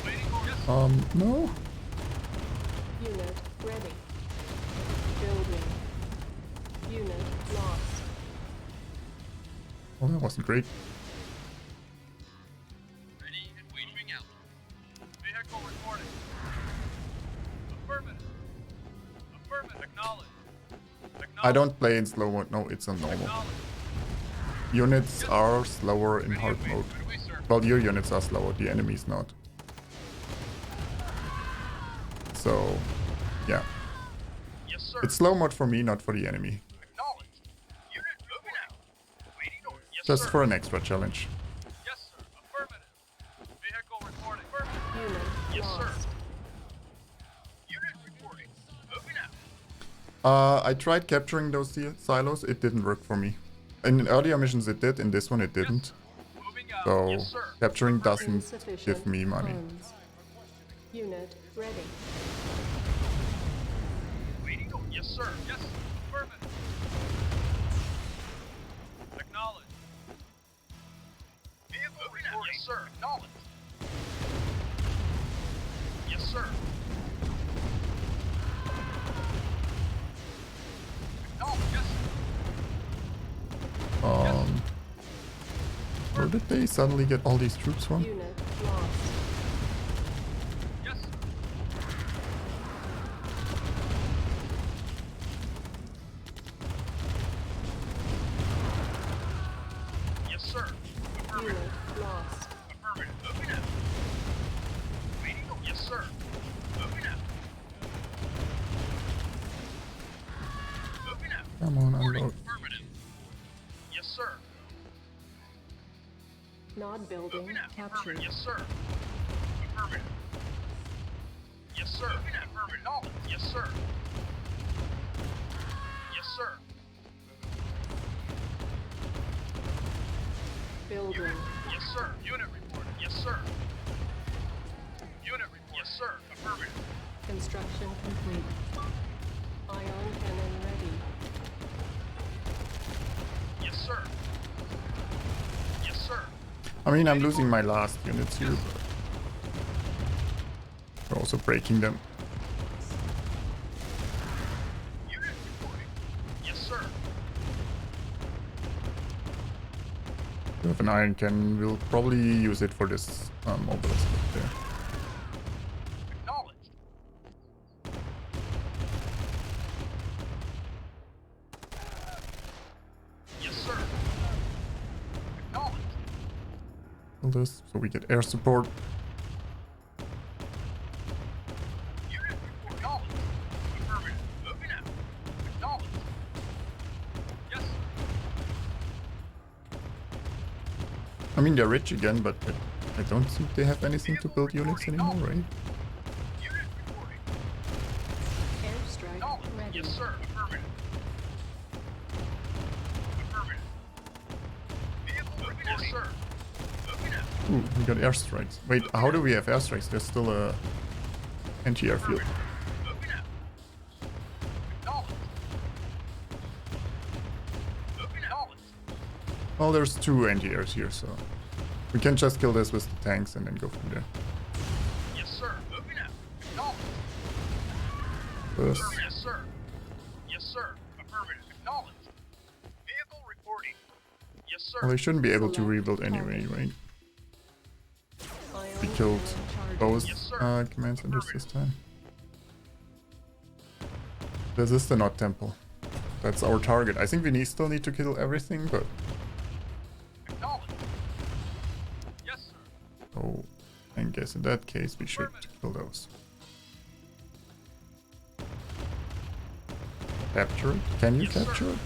Waiting orders. Yes, sir. No. Unit ready. Building. Unit lost. Oh, that wasn't great. Ready and waiting out. Vehicle reporting. Affirmative. Affirmative. Acknowledge. I don't play in slow mode. No, it's on normal. Acknowledge. Units are slower in hard mode. Good way, sir. Well, your units are slower, the enemy's not. So, yeah. Yes, sir. It's slow mode for me, not for the enemy. Acknowledged. Unit moving out. Waiting order. Yes, Just sir. for an extra challenge. Yes, sir. Affirmative. Vehicle reporting. Affirmative. Unit Yes, sir. lost. Unit reporting. Moving out. I tried capturing those silos, it didn't work for me. In earlier missions it did, in this one it didn't. Moving out. So, Yes, sir. capturing doesn't Insufficient give me money. funds. Unit ready. Waiting order. Yes, sir. Yes, sir. Affirmative. Acknowledge. Vehicle reporting. Yes, sir. Acknowledge. Yes, sir. Acknowledge. Yes, sir. Where did they suddenly get all these troops from? Unit lost. Yes, sir. Yes, sir. Affirmative. Unit lost. Affirmative. Moving out. Waiting order. Yes, sir. Moving out. Moving out. Come on, Reporting. unload. Affirmative. Yes, sir. Nod building Moving out. captured. Affirmative. Yes, sir. Affirmative. Yes, sir. Moving out. Affirmative. Knowledge. Yes, sir. Yes, sir. Building. Yes, sir. Unit reporting. Yes, sir. Unit report. Yes, sir. Affirmative. Construction complete. Ion cannon ready. Yes, sir. Yes, sir. I mean, I'm losing my last units here, but we're also breaking them. Unit reporting. Yes, sir. We have an iron cannon, we'll probably use it for this obelisk up there. Acknowledged. Yes, sir. Acknowledged. Kill this, so we get air support. Unit report. Acknowledged. Affirmative. Moving out. Acknowledged. Yes, sir. I mean, they're rich again, but I don't think they have anything to build units anymore, right? Unit reporting. Airstrike Acknowledged. ready. Yes, sir. Affirmative. Affirmative. Vehicle reporting. Yes, sir. Moving out. Ooh, we got airstrikes. Wait, how do we have airstrikes? There's still a anti-airfield. Moving out. Acknowledged. Moving out. Well, there's two anti-airs here, so we can just kill this with the tanks and then go from there. Yes, sir. Moving out. Acknowledged. This. Yes, sir. Yes, sir. Affirmative. Acknowledged. Vehicle reporting. Yes, sir. Well, they shouldn't be able to rebuild anyway, right? Ion We killed cannon charging. both Yes, sir. command centers this time. This is the Not Temple. That's our target. I think we still need to kill everything, but... Acknowledged. Yes, sir. Oh, I guess in that case we should kill those. Capture it? Can you Yes, sir. capture it?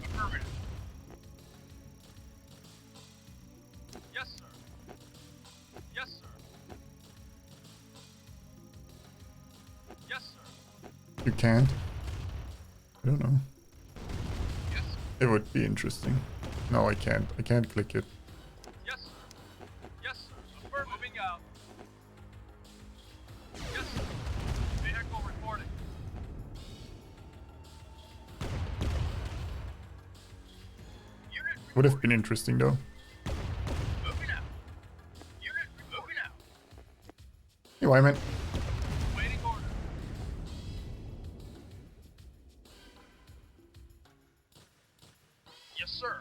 Affirmative. Yes, sir. Yes, sir. Yes, sir. You can't? I don't know. Yes, sir. It would be interesting. No, I can't. I can't click it. Yes, sir. Yes, sir. Affirm moving out. Yes, sir. Vehicle reporting. Unit Would have been interesting though. moving out. Unit moving out. Hey, Wyman. Waiting order. Yes, sir.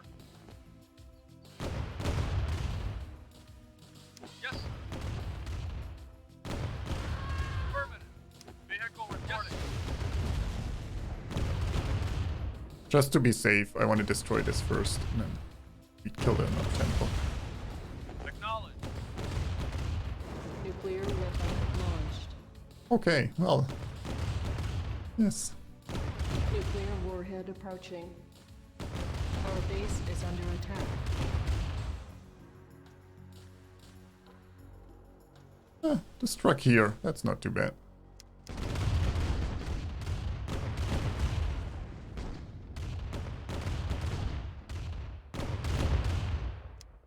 Yes, sir. Affirmative. Vehicle reporting. Just to be safe, I want to destroy this first, and then we kill the temple. Acknowledged. Nuclear weapon launched. Okay, well. Yes. Nuclear warhead approaching. Our base is under attack. The struck here. That's not too bad.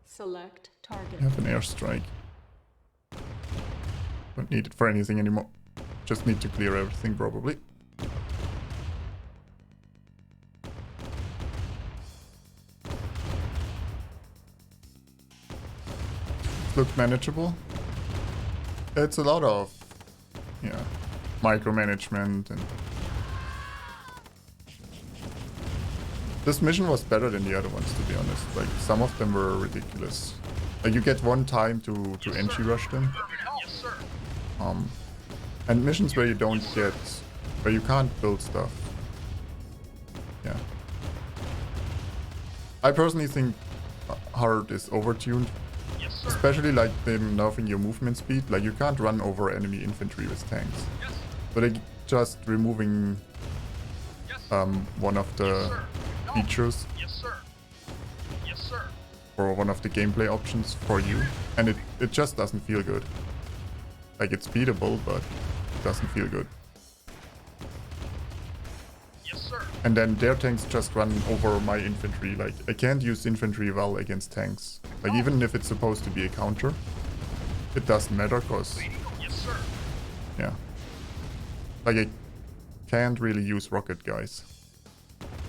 Select target. Have an airstrike. Don't need it for anything anymore. Just need to clear everything probably. Look manageable. It's a lot of, yeah, micromanagement and this mission was better than the other ones, to be honest. Like some of them were ridiculous. Like you get one time to entry rush them. Yes, sir. And missions where you don't get, where you can't build stuff. Yeah. I personally think hard is overtuned. Yes, sir. Especially like them nerfing your movement speed. Like you can't run over enemy infantry with tanks. Yes, sir. So they just removing Yes, sir. one of the sir. features Yes, sir. Yes, sir. or one of the gameplay options for you. And it just doesn't feel good. Like it's beatable, but it doesn't feel good. Yes, sir. And then their tanks just run over my infantry. Like I can't use infantry well against tanks. Like even if it's supposed to be a counter, it doesn't matter because Yes, sir. yeah. Like I can't really use rocket guys,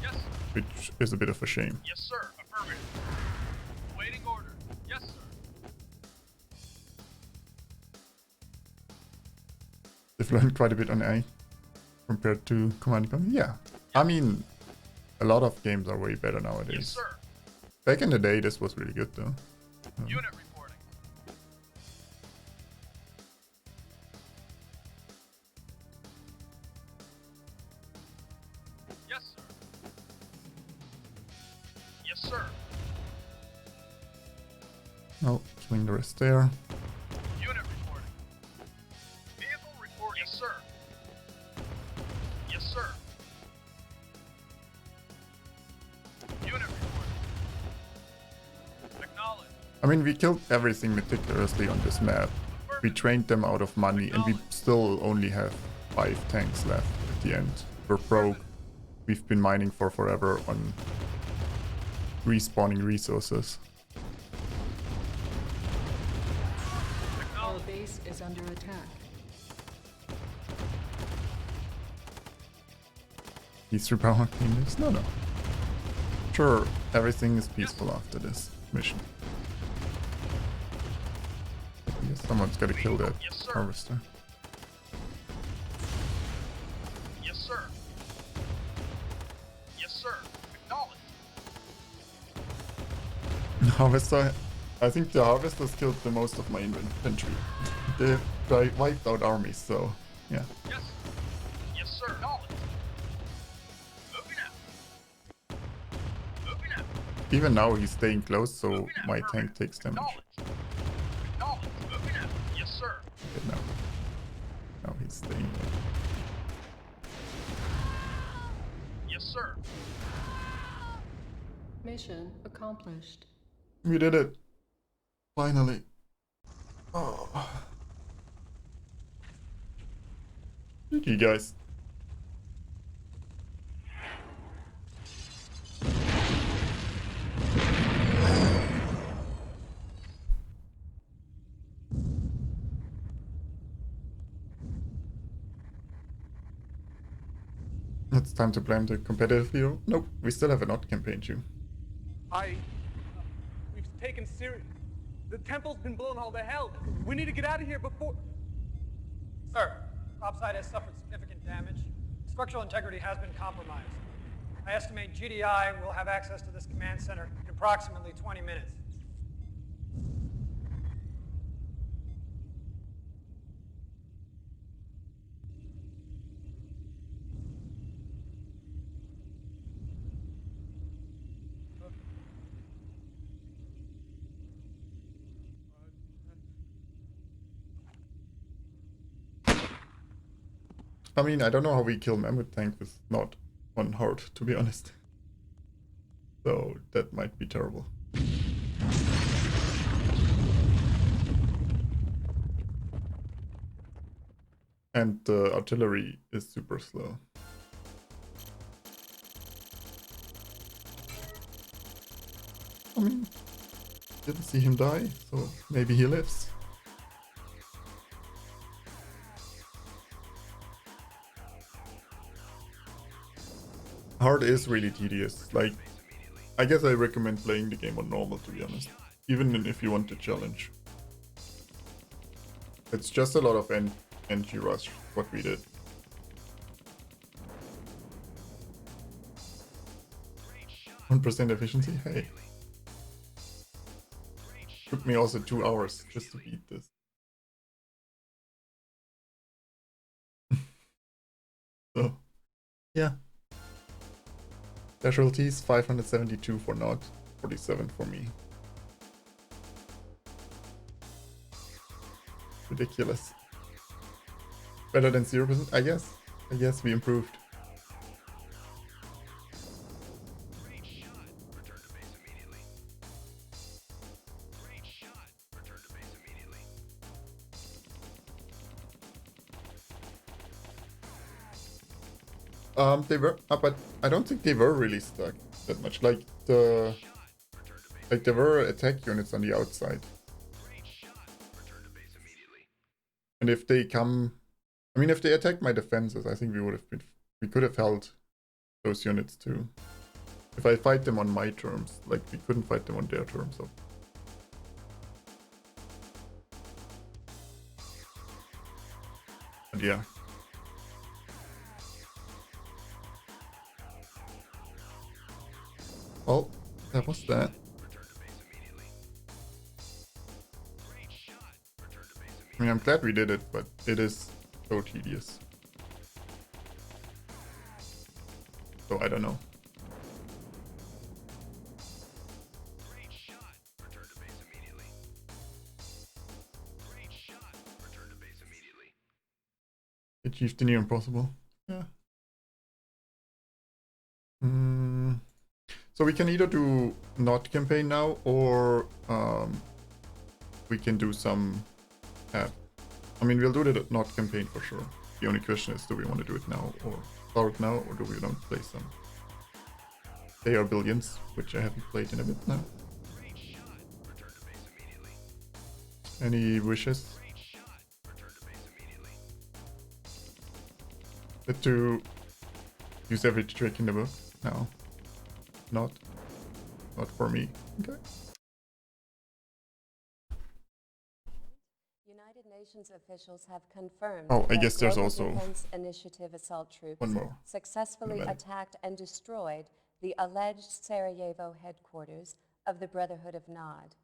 Yes, sir. which is a bit of a shame. Yes, sir. Affirmative. Waiting order. Yes, sir. They've learned quite a bit on A compared to Command & Conquer. Yeah. I mean, a lot of games are way better Yes, nowadays. sir. Back in the day, this was really good though. Unit reporting. Yes, sir. Yes, sir. Oh, killing the rest there. Unit reporting. Vehicle reporting. Yes, sir. Yes, sir. Unit reporting. Acknowledged. I mean, we killed everything meticulously on this map. We trained them out of money, and we still only have 5 tanks left at the end. We're broke. We've been mining for forever on respawning resources. Our base is under attack. These repower this? No. Sure, everything is peaceful after this mission. I guess someone's gotta kill that Yes, sir. harvester. Yes, sir. Yes, sir. Acknowledged. Harvester, I think the harvesters killed the most of my infantry. They wiped out armies, so yeah. Yes. Yes, sir. Acknowledged. Even now he's staying close, so my tank takes damage. Acknowledged. Moving out. Yes, sir. Okay, now he's staying. Yes, sir. Mission accomplished. We did it. Finally. Oh. GG, guys. It's time to blame the competitive hero. Nope, we still have a not campaign too. We've taken serious. The temple's been blown all to hell. We need to get out of here before. Sir, topside has suffered significant damage. Structural integrity has been compromised. I estimate GDI will have access to this command center in approximately 20 minutes. I mean, I don't know how we kill Mammoth Tank with not one heart, to be honest. So that might be terrible. And the artillery is super slow. I mean, didn't see him die, so maybe he lives. Hard is really tedious. Like, I guess I recommend playing the game on normal, to be honest. Even if you want to challenge. It's just a lot of NG rush, what we did. %1% efficiency? Hey. Took me also 2 hours just to beat this. So, yeah. Casualties, 572 for not, 47 for me. Ridiculous. Better than 0%? I guess. I guess we improved. Great shot. Return to base immediately. Great shot. Return to base immediately. They were, but I don't think they were really stuck that much. Like there were attack units on the outside. And if they come, I mean, if they attacked my defenses, I think we could have held those units too. If I fight them on my terms, like we couldn't fight them on their terms. So. But yeah. Well, that was that. I mean, I'm glad we did it, but it is so tedious. So I don't know. Achieved the near impossible. Yeah. So we can either do not campaign now, or we can do some. I mean, we'll do the not campaign for sure. The only question is, do we want to do it now, or start now, or do we don't play some? They are billions, which I haven't played in a bit now. Any wishes? To use every trick in the book? No. Not for me. Okay. United Nations officials have confirmed Oh, I that guess there's Global also Defense Initiative assault troops one more. successfully attacked and destroyed the alleged Sarajevo headquarters of the Brotherhood of Nod.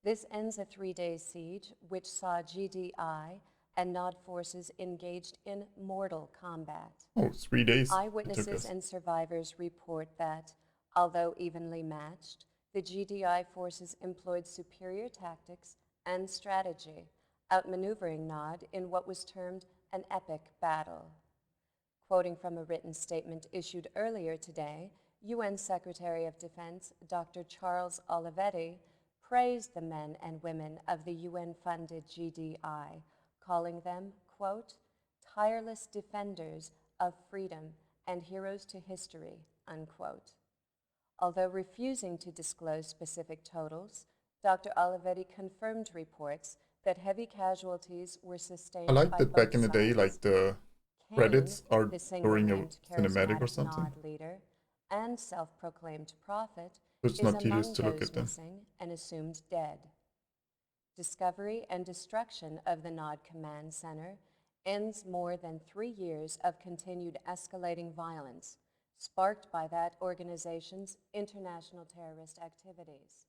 This ends a 3-day siege, which saw GDI and Nod forces engaged in mortal combat. Oh, 3 days. Eyewitnesses and survivors report that, although evenly matched, the GDI forces employed superior tactics and strategy, outmaneuvering Nod in what was termed an epic battle. Quoting from a written statement issued earlier today, UN Secretary of Defense Dr. Charles Olivetti praised the men and women of the UN-funded GDI, calling them, quote, tireless defenders of freedom and heroes to history, unquote. Although refusing to disclose specific totals, Dr. Olivetti confirmed reports that heavy casualties were sustained I like by that back both in the day, sides. like the Kane, credits are the during a single-named cinematic or charismatic something. Nod leader and self-proclaimed prophet, So it's is not tedious among to look those at them. missing and assumed dead. Discovery and destruction of the Nod Command Center ends more than 3 years of continued escalating violence, sparked by that organization's international terrorist activities.